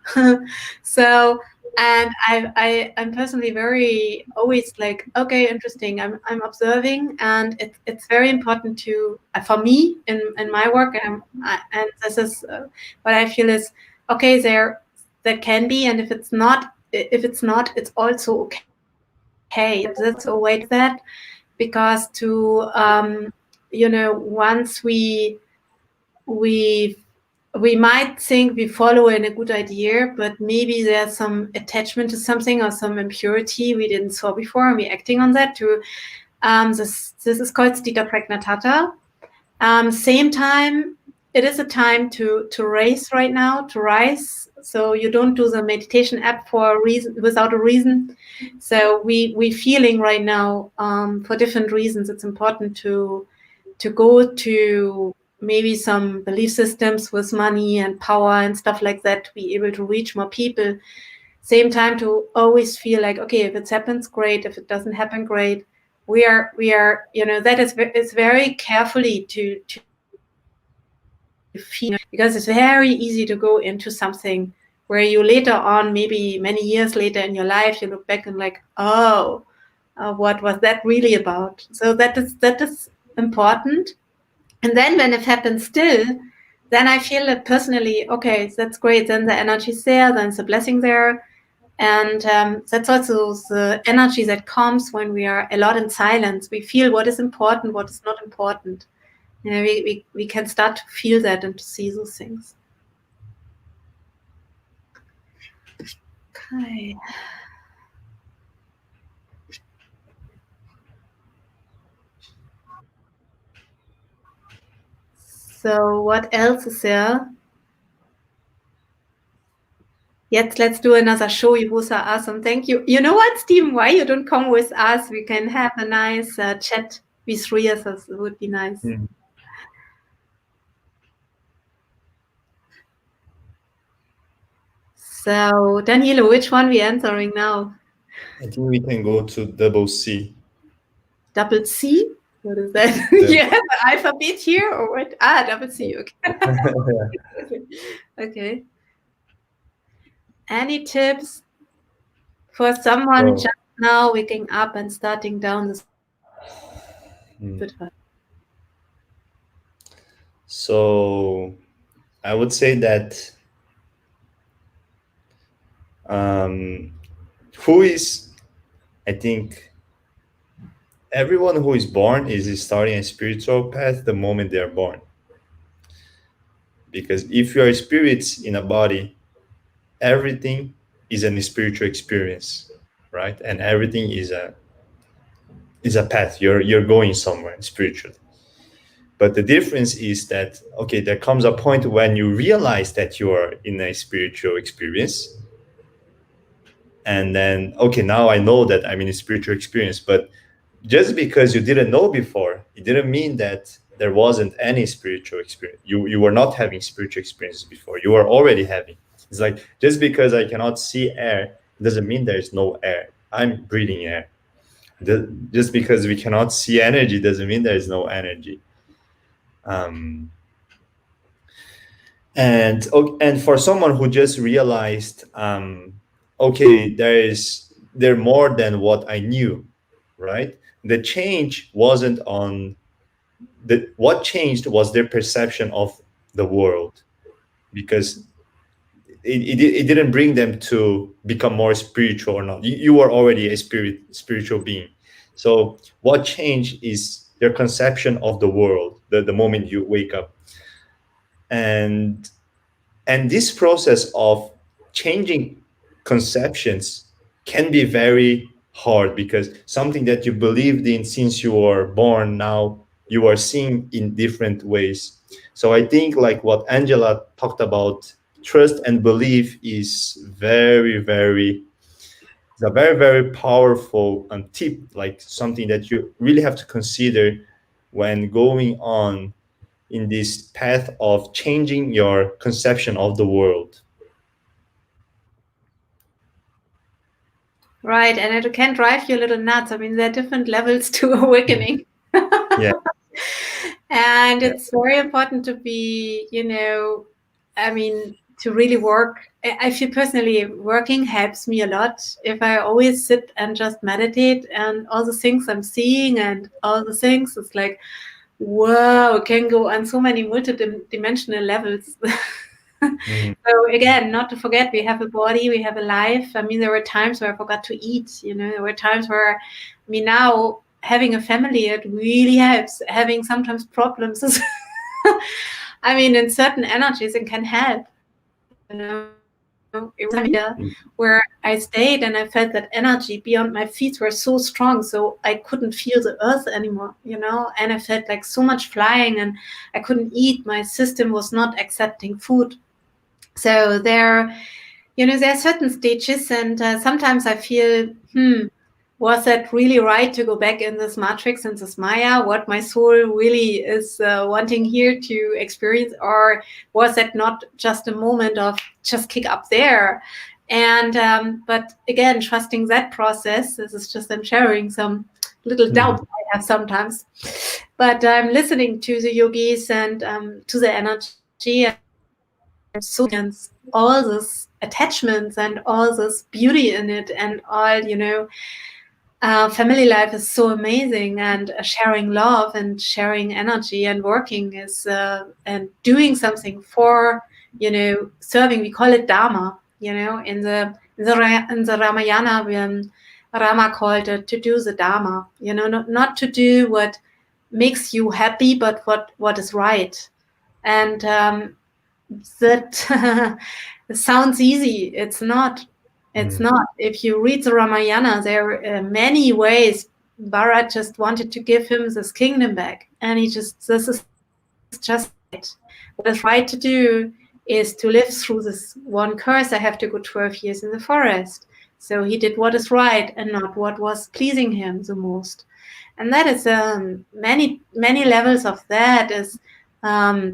A: So, and I'm personally very always like, okay, interesting. I'm observing, and it's very important to for me in my work, and this is what I feel is, okay, that can be, and if it's not, it's also okay. That's a way to do that, because once we we might think we follow in a good idea, but maybe there's some attachment to something or some impurity we didn't saw before, and we're acting on that too. This is called stita pragnatata. Same time, it is a time to rise right now, to rise. So you don't do the meditation app for a reason, without a reason. So we feeling right now, for different reasons, it's important to go to maybe some belief systems with money and power and stuff like that, to be able to reach more people. Same time, to always feel like, okay, if it happens, great. If it doesn't happen, great. We are that is very carefully to feel, because it's very easy to go into something where you later on, maybe many years later in your life, you look back and like, oh, what was that really about? So that is important. And then when it happens still, then I feel that personally, okay, that's great. Then the energy's there, then the blessing there. And that's also the energy that comes when we are a lot in silence. We feel what is important, what is not important. We can start to feel that and to see those things. Okay. So what else is there? Yes, let's do another show. You both are awesome. Thank you. You know what, Stephen? Why you don't come with us? We can have a nice chat with three of us. It would be nice. So, Danilo, which one we answering now?
B: I think we can go to double C.
A: Double C? What is that? You have an alphabet here or what? Ah, double C. Okay. Okay. Any tips for someone just now waking up and starting down this?
B: So I would say that I think everyone who is born is starting a spiritual path the moment they are born. Because if you are spirits in a body, everything is a spiritual experience, right? And everything is a path. You're going somewhere spiritually. But the difference is that, okay, there comes a point when you realize that you are in a spiritual experience. And then, okay, now I know that I'm in a spiritual experience. But just because you didn't know before, it didn't mean that there wasn't any spiritual experience. You were not having spiritual experiences before. You were already having. It's like, just because I cannot see air doesn't mean there's no air. I'm breathing air. Just because we cannot see energy doesn't mean there's no energy. And for someone who just realized, okay, they're more than what I knew, right? The change wasn't on what changed was their perception of the world, because it didn't bring them to become more spiritual or not. You were already a spiritual being. So what changed is their conception of the world, the moment you wake up. And this process of changing conceptions can be very hard, because something that you believed in since you were born, now you are seeing in different ways. So I think, like what Angela talked about, trust and belief is it's a very, very powerful tip, like something that you really have to consider when going on in this path of changing your conception of the world.
A: Right, and it can drive you a little nuts. I mean, there are different levels to awakening.
B: Yeah.
A: And it's very important to be, to really work. I feel personally working helps me a lot. If I always sit and just meditate and all the things I'm seeing and all the things, it's like, whoa, it can go on so many multi-dimensional levels. So again, not to forget, we have a body, we have a life. I mean, there were times where I forgot to eat, there were times where, now having a family, it really helps. Having sometimes problems is, in certain energies, it can help. It was where I stayed and I felt that energy beyond my feet were so strong, so I couldn't feel the earth anymore, and I felt like so much flying and I couldn't eat. My system was not accepting food. So there are certain stages, and sometimes I feel, was that really right to go back in this matrix, in this Maya, what my soul really is wanting here to experience? Or was that not just a moment of just kick up there? And, but again, trusting that process, this is just, I'm sharing some little doubts I have sometimes. But I'm listening to the yogis and to the energy, and all this attachments and all this beauty in it, and all, family life is so amazing, and sharing love and sharing energy and working is and doing something for serving. We call it Dharma. In the Ramayana, Rama called it to do the Dharma. Not to do what makes you happy, but what is right. And that sounds easy. It's not. It's not. If you read the Ramayana, there are many ways Bharat just wanted to give him this kingdom back. And this is just right. What is right to do is to live through this one curse. I have to go 12 years in the forest. So he did what is right and not what was pleasing him the most. And that is many levels of that is, a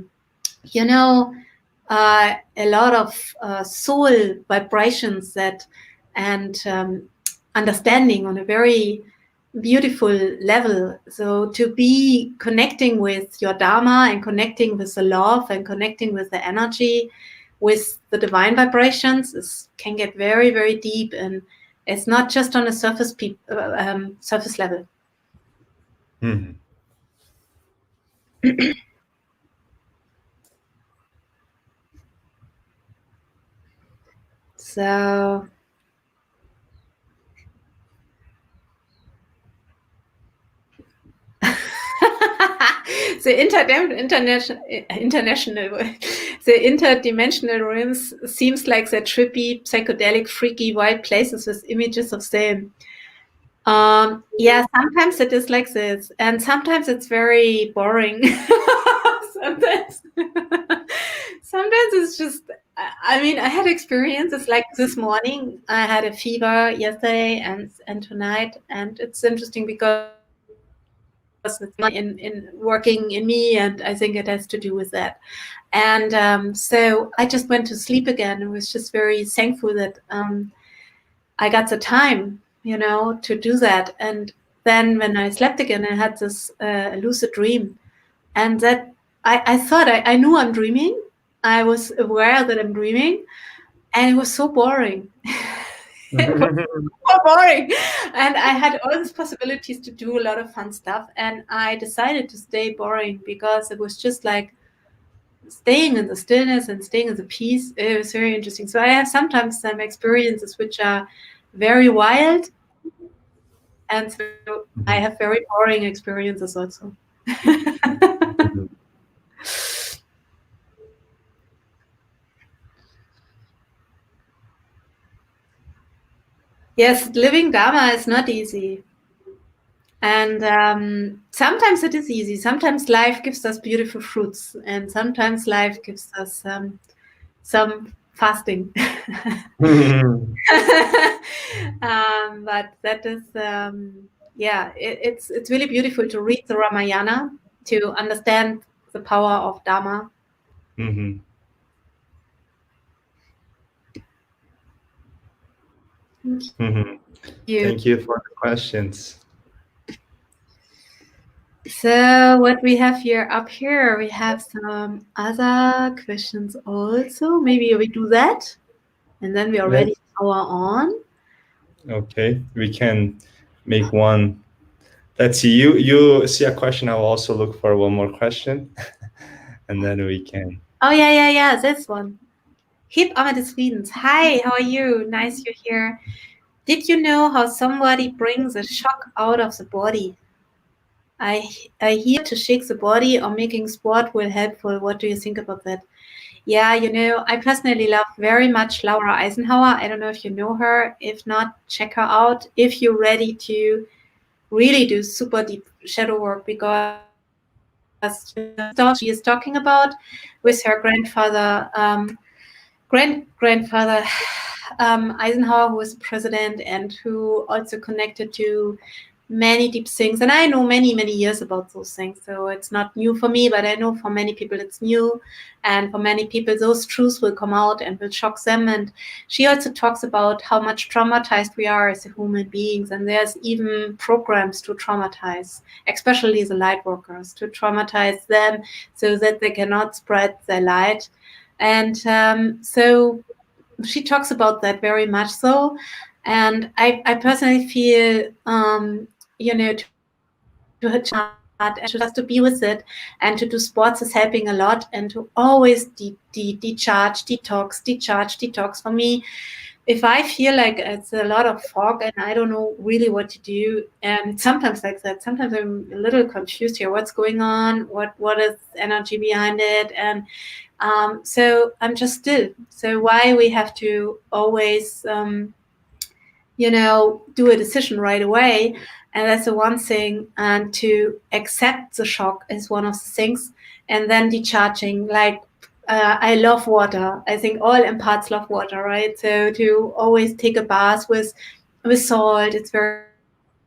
A: lot of soul vibrations and understanding on a very beautiful level. So to be connecting with your Dharma and connecting with the love and connecting with the energy, with the divine vibrations, can get very, very deep, and it's not just on a surface level.
B: Mm-hmm.
A: So the interdimensional rooms seems like the trippy, psychedelic, freaky, wild places with images of them. Yeah, sometimes it is like this, and sometimes it's very boring. Sometimes it's just, I mean, I had experiences like this morning. I had a fever yesterday and tonight, and it's interesting because it's in working in me, and I think it has to do with that. And so I just went to sleep again and was just very thankful that I got the time, to do that. And then when I slept again, I had this lucid dream, and that I thought I knew I'm dreaming. I was aware that I'm dreaming, and it was so boring. It was so boring. And I had all these possibilities to do a lot of fun stuff, and I decided to stay boring because it was just like staying in the stillness and staying in the peace. It was very interesting. So I have sometimes some experiences which are very wild, and so I have very boring experiences also. Yes, living Dharma is not easy. And sometimes it is easy. Sometimes life gives us beautiful fruits, and sometimes life gives us some fasting. But that is, it's really beautiful to read the Ramayana to understand the power of Dharma.
B: Mm-hmm. Thank you for the questions.
A: So what we have here up here, we have some other questions also. Maybe we do that, and then we already power on.
B: Okay, we can make one. Let's see. You see a question. I'll also look for one more question, and then we can.
A: Oh yeah. This one. Hip Amethyst Sweden. Hi, how are you? Nice you're here. Did you know how somebody brings a shock out of the body? I hear to shake the body or making sport will helpful. What do you think about that? Yeah, I personally love very much Laura Eisenhower. I don't know if you know her. If not, check her out if you're ready to really do super deep shadow work, because she is talking about with her grandfather, grandfather Eisenhower, who was president and who also connected to many deep things. And I know many years about those things, so it's not new for me, but I know for many people it's new, and for many people those truths will come out and will shock them. And she also talks about how much traumatized we are as human beings, and there's even programs to traumatize, especially the light workers, to traumatize them so that they cannot spread their light. And so she talks about that very much so. And I personally feel, to chat and just to be with it and to do sports is helping a lot, and to always decharge, detox. For me, if I feel like it's a lot of fog and I don't know really what to do, and it's sometimes like that, sometimes I'm a little confused here. What's going on? What is energy behind it? And so I'm just still. So why we have to always do a decision right away. And that's the one thing. And to accept the shock is one of the things. And then decharging, like, I love water. I think all empaths love water, right? So to always take a bath with salt, it's very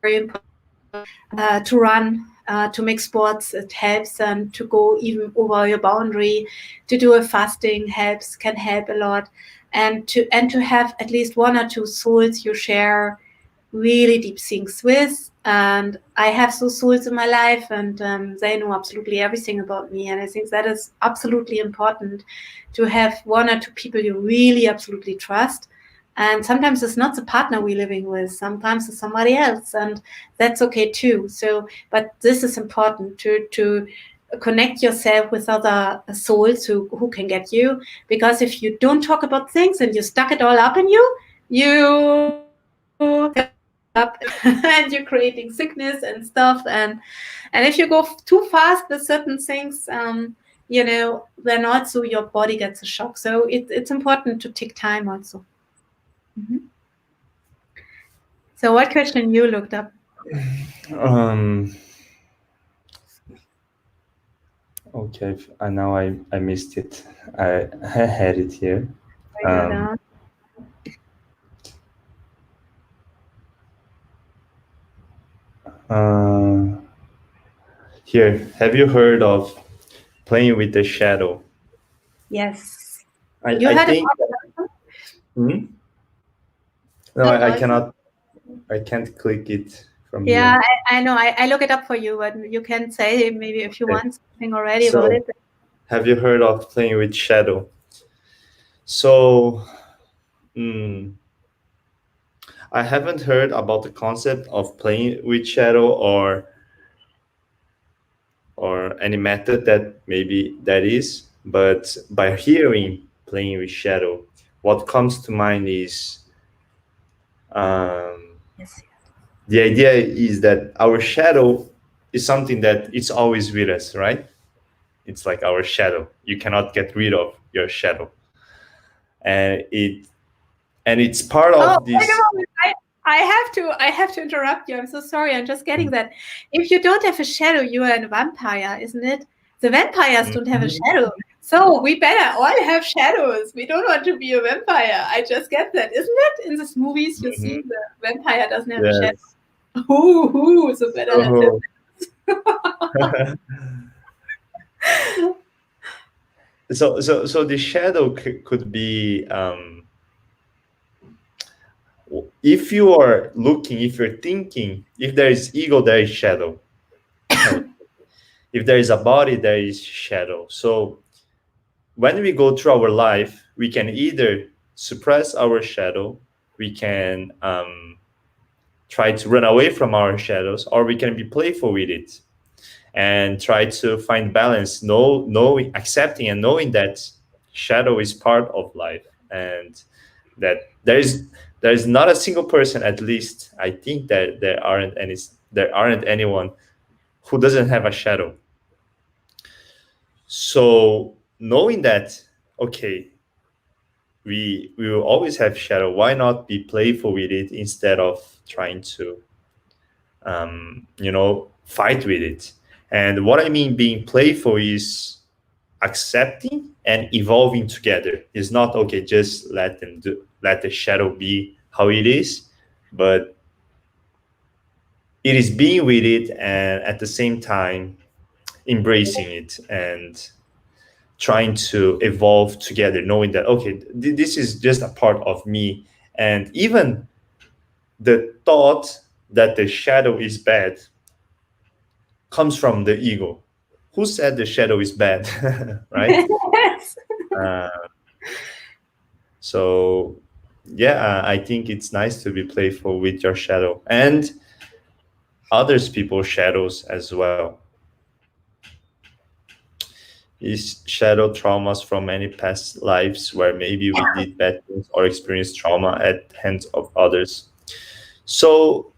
A: important. To run, to make sports, it helps, and to go even over your boundary, to do a fasting can help a lot, and to have at least one or two souls you share really deep things with. And I have those souls in my life, and they know absolutely everything about me. And I think that is absolutely important, to have one or two people you really absolutely trust. And sometimes it's not the partner we're living with, sometimes it's somebody else, and that's okay too. So, but this is important, to connect yourself with other souls who can get you. Because if you don't talk about things and you stuck it all up in you up and you're creating sickness and stuff. And if you go too fast with certain things, then also your body gets a shock. So it's important to take time also. Mm-hmm. So what question you looked up?
B: Okay, now I missed it. I had it here. Here, have you heard of playing with the shadow?
A: Yes.
B: I think. Hmm? No, I cannot. I can't click it from here.
A: Yeah, I know. I look it up for you, but you can say maybe if you want something already about it.
B: Have you heard of playing with shadow? So, I haven't heard about the concept of playing with shadow or any method that maybe that is, but by hearing playing with shadow, what comes to mind is the idea is that our shadow is something that it's always with us, right? It's like our shadow. You cannot get rid of your shadow, and it's part of this.
A: Wait a moment. I have to interrupt you. I'm so sorry. I'm just getting that. If you don't have a shadow, you are a vampire, isn't it? The vampires don't have a shadow. So we better all have shadows. We don't want to be a vampire. I just get that, isn't it? In these movies, you see the vampire doesn't have a shadow. So better
B: So the shadow could be if you are looking, if you're thinking, if there is ego, there is shadow. Right? If there is a body, there is shadow. So when we go through our life, we can either suppress our shadow, we can try to run away from our shadows, or we can be playful with it and try to find balance, knowing, accepting and knowing that shadow is part of life, and that there is not a single person, at least I think that there aren't anyone who doesn't have a shadow. So knowing that, okay, we will always have shadow, why not be playful with it instead of trying to fight with it? And what I mean being playful is accepting and evolving together. It's not okay, just let the shadow be how it is, but it is being with it and at the same time embracing it and trying to evolve together, knowing that okay, this is just a part of me. And even the thought that the shadow is bad comes from the ego. Who said the shadow is bad? Right? So yeah, I think it's nice to be playful with your shadow and others people's shadows as well. Is shadow traumas from many past lives where maybe we did bad things or experienced trauma at hands of others. So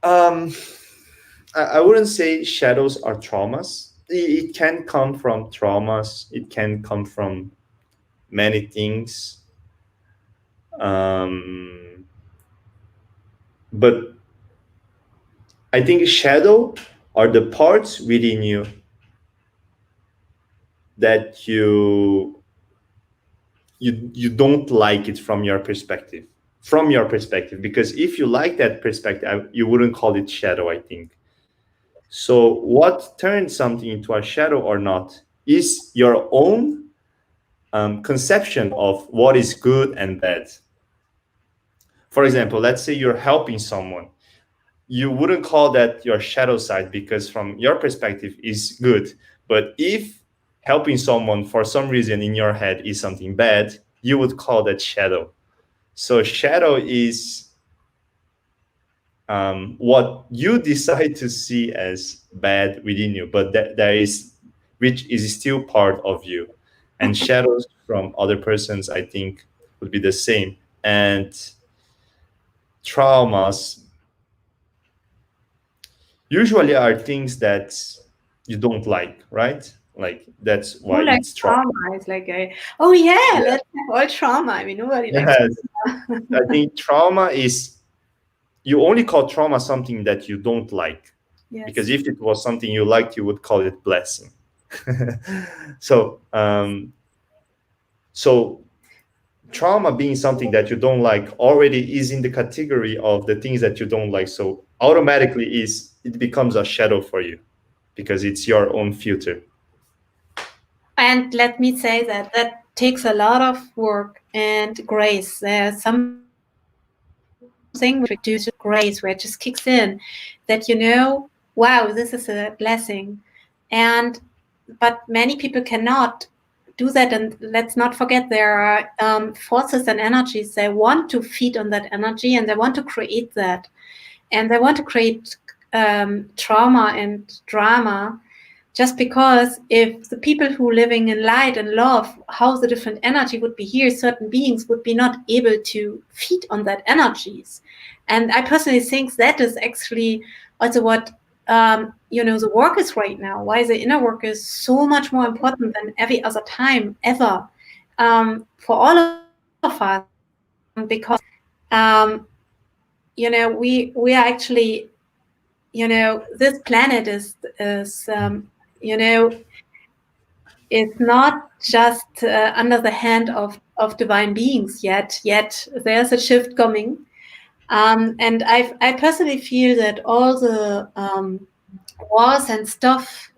B: I wouldn't say shadows are traumas. It can come from traumas. It can come from many things. But I think shadow are the parts within you that you don't like it from your perspective. From your perspective, because if you like that perspective, you wouldn't call it shadow, I think. So what turns something into a shadow or not is your own conception of what is good and bad. For example, let's say you're helping someone. You wouldn't call that your shadow side because from your perspective is good. But if helping someone for some reason in your head is something bad, you would call that shadow. So shadow is what you decide to see as bad within you, but that there is, which is still part of you. And shadows from other persons, I think, would be the same. And traumas usually are things that you don't like, right? Like that's
A: Who
B: why
A: likes
B: it's trauma.
A: trauma? It's like, oh yeah,
B: Yeah.
A: let's have all trauma. I mean, nobody likes
B: Yes.
A: trauma.
B: I think trauma is, you only call trauma something that you don't like. Because
A: Yes.
B: if it was something you liked, you would call it blessing. so so trauma being something that you don't like already is in the category of the things that you don't like. So automatically is it becomes a shadow for you because it's your own filter.
A: And let me say that that takes a lot of work and grace. There's something which we do to grace where it just kicks in that, wow, this is a blessing. And but many people cannot do that. And let's not forget there are forces and energies. They want to feed on that energy and they want to create that. And they want to create trauma and drama, just because if the people who are living in light and love, how the different energy would be here, certain beings would be not able to feed on that energies. And I personally think that is actually also what the work is right now, why the inner work is so much more important than every other time ever, for all of us, because we are actually, this planet is it's not just under the hand of divine beings yet. Yet there's a shift coming, and I personally feel that all the wars and stuff,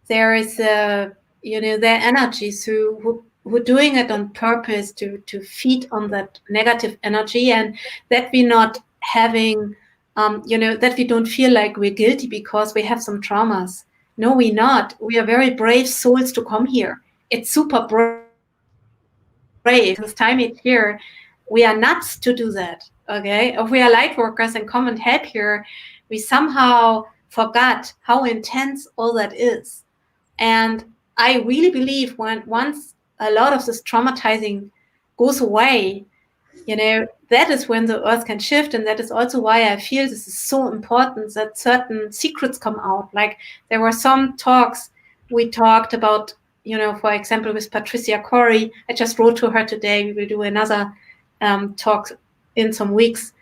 A: there is their energies who are doing it on purpose to feed on that negative energy, and that we're not having that we don't feel like we're guilty because we have some traumas. No, we're not. We are very brave souls to come here. It's super brave. This time it's here. We are nuts to do that. Okay. If we are light workers and come and help here, we somehow forgot how intense all that is. And I really believe once a lot of this traumatizing goes away, that is when the earth can shift. And that is also why I feel this is so important that certain secrets come out. Like there were some talks we talked about, for example, with Patricia Corey. I just wrote to her today. We will do another talk in some weeks.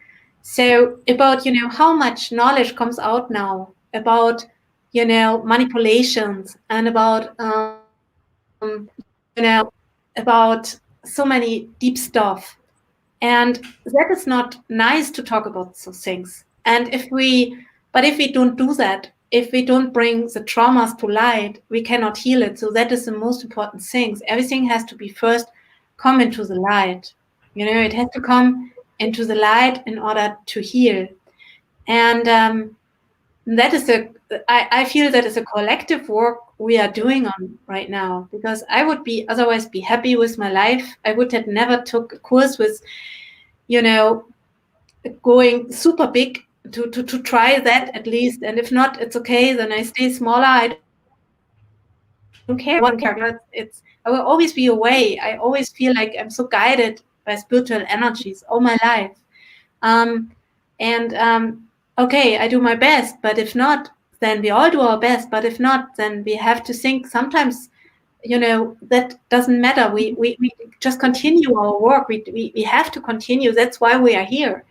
A: So about, how much knowledge comes out now about, manipulations and about, about so many deep stuff. And that is not nice to talk about those things. And if we don't do that, if we don't bring the traumas to light, we cannot heal it. So that is the most important thing. Everything has to be first come into the light. It has to come into the light in order to heal. And that is I feel that is a collective work we are doing on right now, because I would otherwise be happy with my life. I would have never took a course with, going super big to try that at least. And if not, it's okay. Then I stay smaller. I don't care. I will always be away. I always feel like I'm so guided by spiritual energies all my life. Okay, I do my best, but if not, then we all do our best. But if not, then we have to think sometimes, that doesn't matter. We just continue our work. We have to continue. That's why we are here.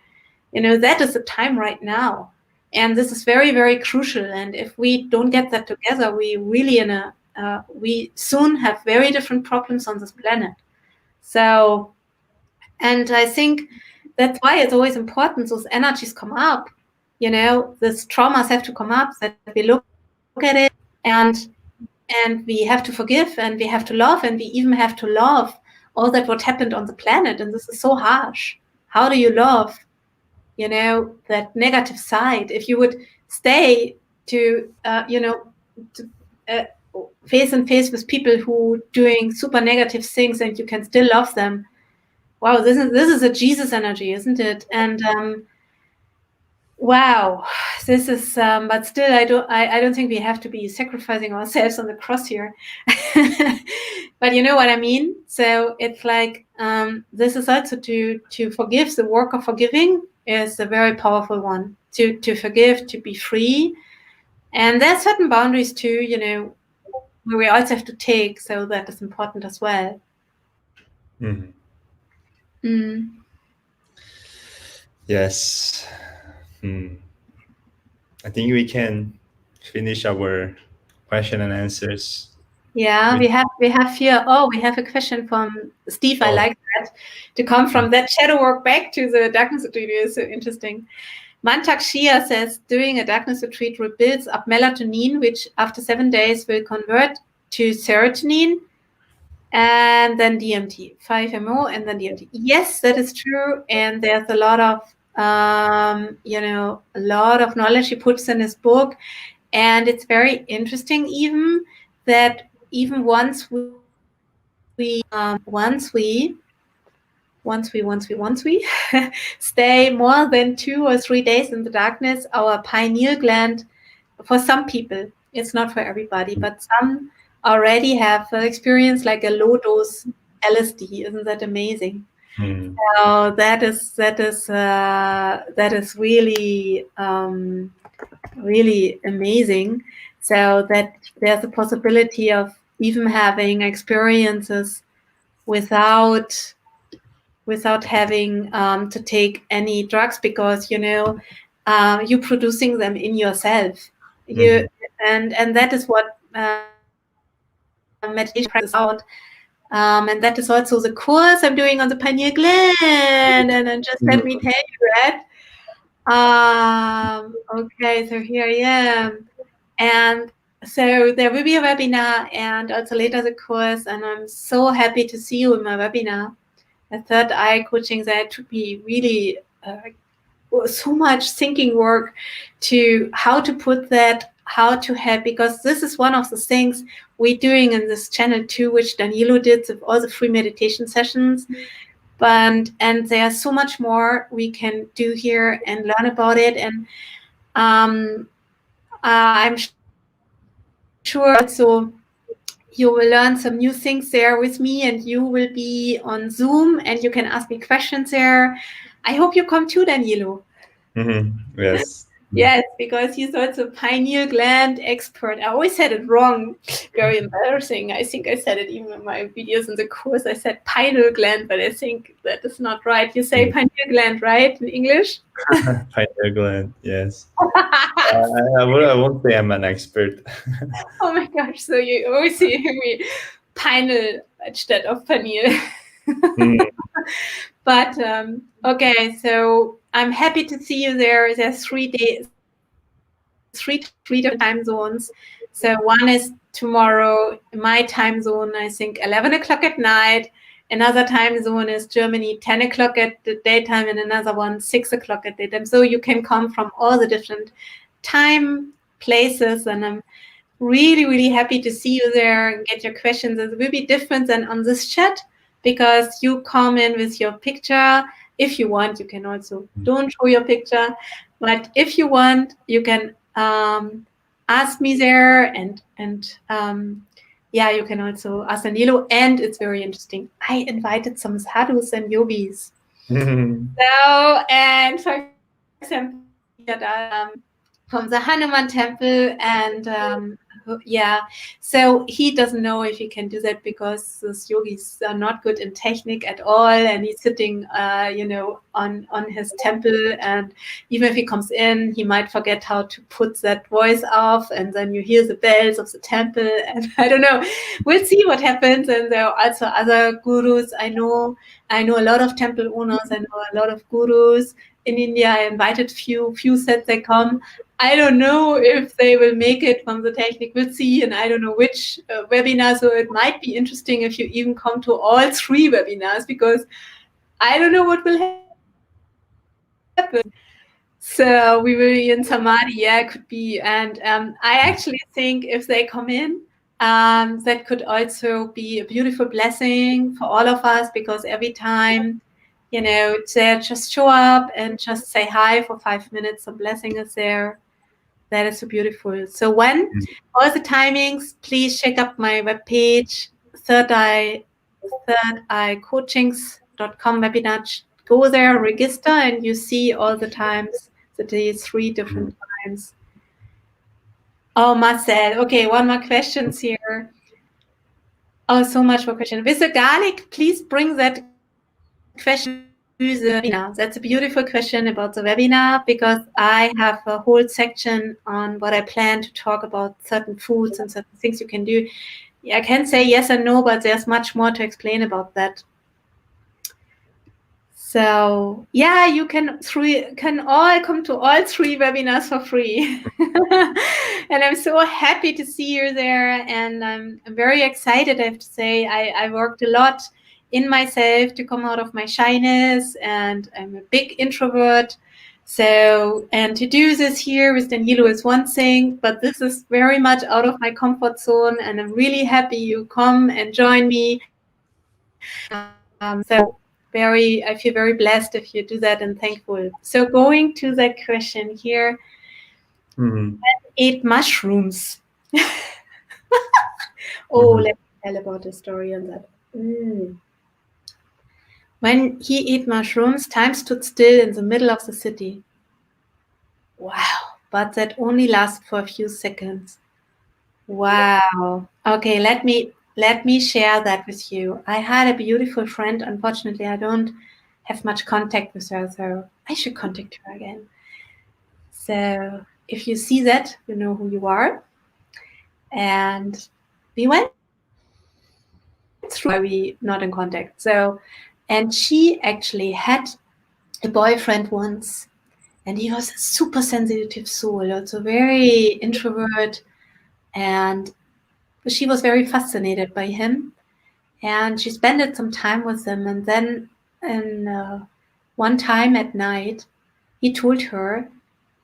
A: That is the time right now. And this is very, very crucial. And if we don't get that together, we really we soon have very different problems on this planet. So, and I think that's why it's always important those energies come up. These traumas have to come up, that we look at it, and we have to forgive, and we have to love, and we even have to love all that what happened on the planet. And this is so harsh. How do you love, that negative side? If you would stay to, face and face with people who doing super negative things, and you can still love them. Wow, this is a Jesus energy, isn't it? And wow, this is. But still, I don't think we have to be sacrificing ourselves on the cross here. But you know what I mean. So it's like this is also to forgive. The work of forgiving is a very powerful one. To forgive, to be free, and there's certain boundaries too. Where we also have to take. So that is important as well.
B: Mm-hmm.
A: Mm.
B: Yes. I think we can finish our question and answers.
A: Yeah, we have here. Oh, we have a question from Steve. I like that. To come from that shadow work back to the darkness retreat is so interesting. Mantak Shia says, doing a darkness retreat rebuilds up melatonin, which after 7 days will convert to serotonin, and then DMT, 5-MeO, and then DMT. Yes, that is true. And there's a lot of, a lot of knowledge he puts in his book. And it's very interesting even that even once we stay more than 2 or 3 days in the darkness, our pineal gland, for some people, it's not for everybody, but some already have experienced like a low dose LSD. Isn't that amazing? So that is really really amazing. So that there's a possibility of even having experiences without having to take any drugs, because you're producing them in yourself. And that is what meditation is out. And that is also the course I'm doing on the pineal gland. And just let me tell you that. Okay, so here I am. And so there will be a webinar and also later the course. And I'm so happy to see you in my webinar. A third eye coaching, that took me really so much thinking work to how to put that, how to have, because this is one of the things we're doing in this channel too, which Danilo did with all the free meditation sessions. And there's so much more we can do here and learn about it. And I'm sure also you will learn some new things there with me, and you will be on Zoom and you can ask me questions there. I hope you come too, Danilo.
B: Yes.
A: Yes, because he's also a pineal gland expert. I always said it wrong. Very embarrassing. I think I said it even in my videos in the course. I said pineal gland, but I think that is not right. You say pineal gland, right, in English?
B: Pineal gland, yes. I won't say I'm an expert.
A: Oh my gosh, so you always hear me pineal instead of pineal. But okay, so I'm happy to see you there. There's 3 different time zones. So one is tomorrow, my time zone, I think 11 o'clock at night. Another time zone is Germany, 10 o'clock at the daytime, and another one, 6 o'clock at daytime. So you can come from all the different time places, and I'm really, really happy to see you there and get your questions. It will be different than on this chat, because you come in with your picture. If you want, you can also don't show your picture, but if you want, you can ask me there, and yeah, you can also ask Danilo. And it's very interesting, I invited some sadhus and yogis. So, and for example, from the Hanuman temple, and Yeah, so he doesn't know if he can do that because those yogis are not good in technique at all, and he's sitting, on his temple, and even if he comes in, he might forget how to put that voice off, and then you hear the bells of the temple, and I don't know. We'll see what happens. And there are also other gurus. I know a lot of temple owners. I know a lot of gurus in India. I invited few said they come. I don't know if they will make it from the technique. We'll see, and I don't know which webinar. So it might be interesting if you even come to all 3 webinars, because I don't know what will happen. So we will be in Samadhi, yeah, could be. And I actually think if they come in, that could also be a beautiful blessing for all of us, because every time, they just show up and just say hi for 5 minutes, a blessing is there. That is so beautiful. So when all the timings, please check up my webpage, third eye coachings.com webinar. Go there, register, and you see all the times, the 3 different times. Oh, Marcel. Okay, one more questions here. Oh, so much more question. With the garlic, please bring that question to the webinar. That's a beautiful question about the webinar, because I have a whole section on what I plan to talk about, certain foods and certain things you can do. I can say yes and no, but there's much more to explain about that. So yeah, you can all come to all 3 webinars for free. And I'm so happy to see you there. And I'm very excited, I have to say. I worked a lot in myself to come out of my shyness, and I'm a big introvert. So, and to do this here with Danilo is one thing, but this is very much out of my comfort zone, and I'm really happy you come and join me. I feel very blessed if you do that, and thankful. So going to that question here, ate mushrooms. Let me tell about the story on that. When he ate mushrooms, time stood still in the middle of the city. Wow, but that only lasted for a few seconds. Wow. Okay, let me share that with you. I had a beautiful friend. Unfortunately, I don't have much contact with her, so I should contact her again. So if you see that, you know who you are. And we went through, why we not in contact. So, and she actually had a boyfriend once, and he was a super sensitive soul, also very introvert, and she was very fascinated by him. And she spent some time with him. And then one time at night, he told her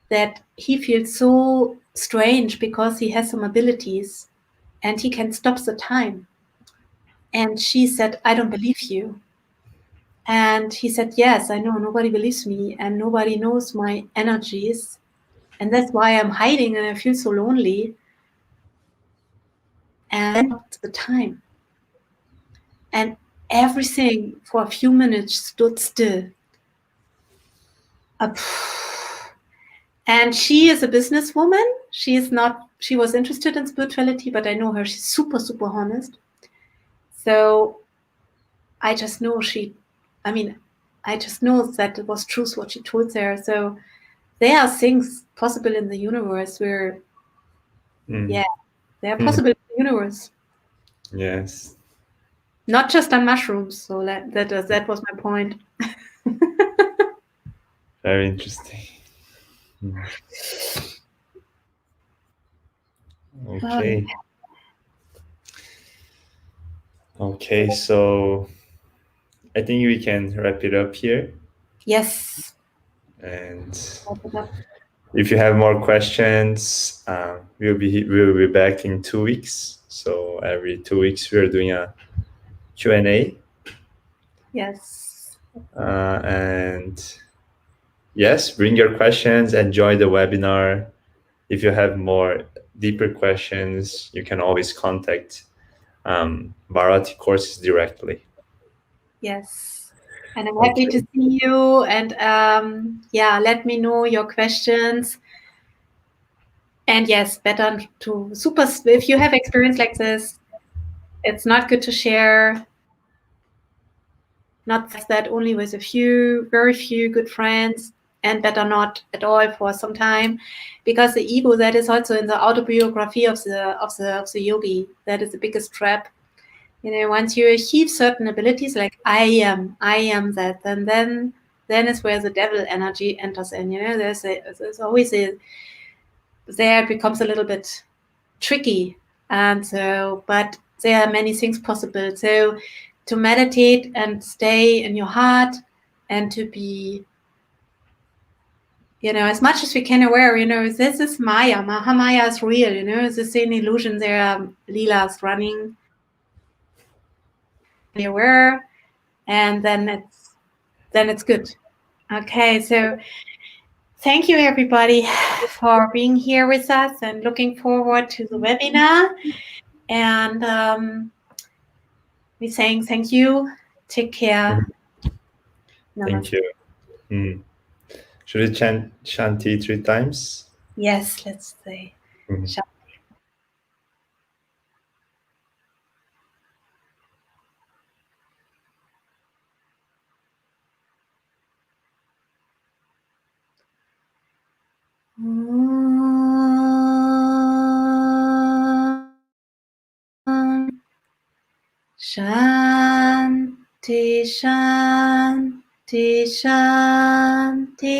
A: that he feels so strange because he has some abilities and he can stop the time. And she said, I don't believe you. And he said, yes, I know, nobody believes me and nobody knows my energies. And that's why I'm hiding and I feel so lonely. And then the time. And everything for a few minutes stood still. And she is a businesswoman. She was interested in spirituality, but I know her. She's super, super honest. So I just know I just know that it was truth what she told there. So there are things possible in the universe where, they are possible in the universe.
B: Yes.
A: Not just on mushrooms. So that was my point.
B: Very interesting. Okay. Okay, so I think we can wrap it up here.
A: Yes.
B: And if you have more questions, we'll be back in 2 weeks. So every 2 weeks we're doing a Q&A.
A: Yes.
B: And yes, bring your questions and join the webinar. If you have more deeper questions, you can always contact Bharati courses directly.
A: Yes. And I'm happy to see you. And let me know your questions. And yes, better to if you have experience like this, it's not good to share, not that only with very few good friends, and better not at all for some time, because the ego, that is also in the autobiography of the yogi, that is the biggest trap. Once you achieve certain abilities, like I am that, and then is where the devil energy enters in. There's always there it becomes a little bit tricky, and so, but there are many things possible. So to meditate and stay in your heart, and to be, as much as we can aware, this is Maya. Mahamaya is real, it's the same illusion. There are leelas running. Be aware, and then it's good. Okay, so thank you everybody for being here with us, and looking forward to the webinar. And we're saying thank you. Take care.
B: Thank you. Should we chant Shanti 3 times?
A: Yes, let's say. Shanti, Shanti, Shanti.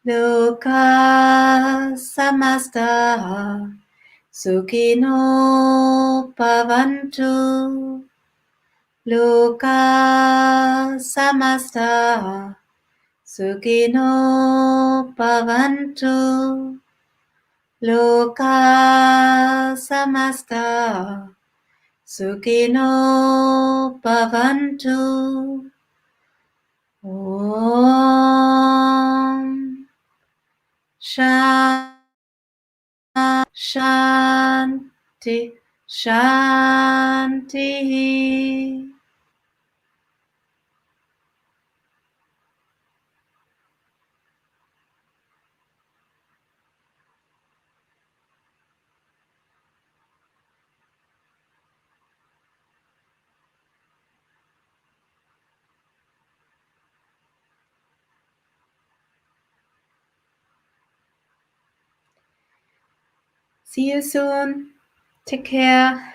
A: Loka samasta sukhino bhavantu. Loka samasta sukhino bhavantu. Loka samasta sukhino bhavantu. Om Shanti, Shanti. See you soon. Take care.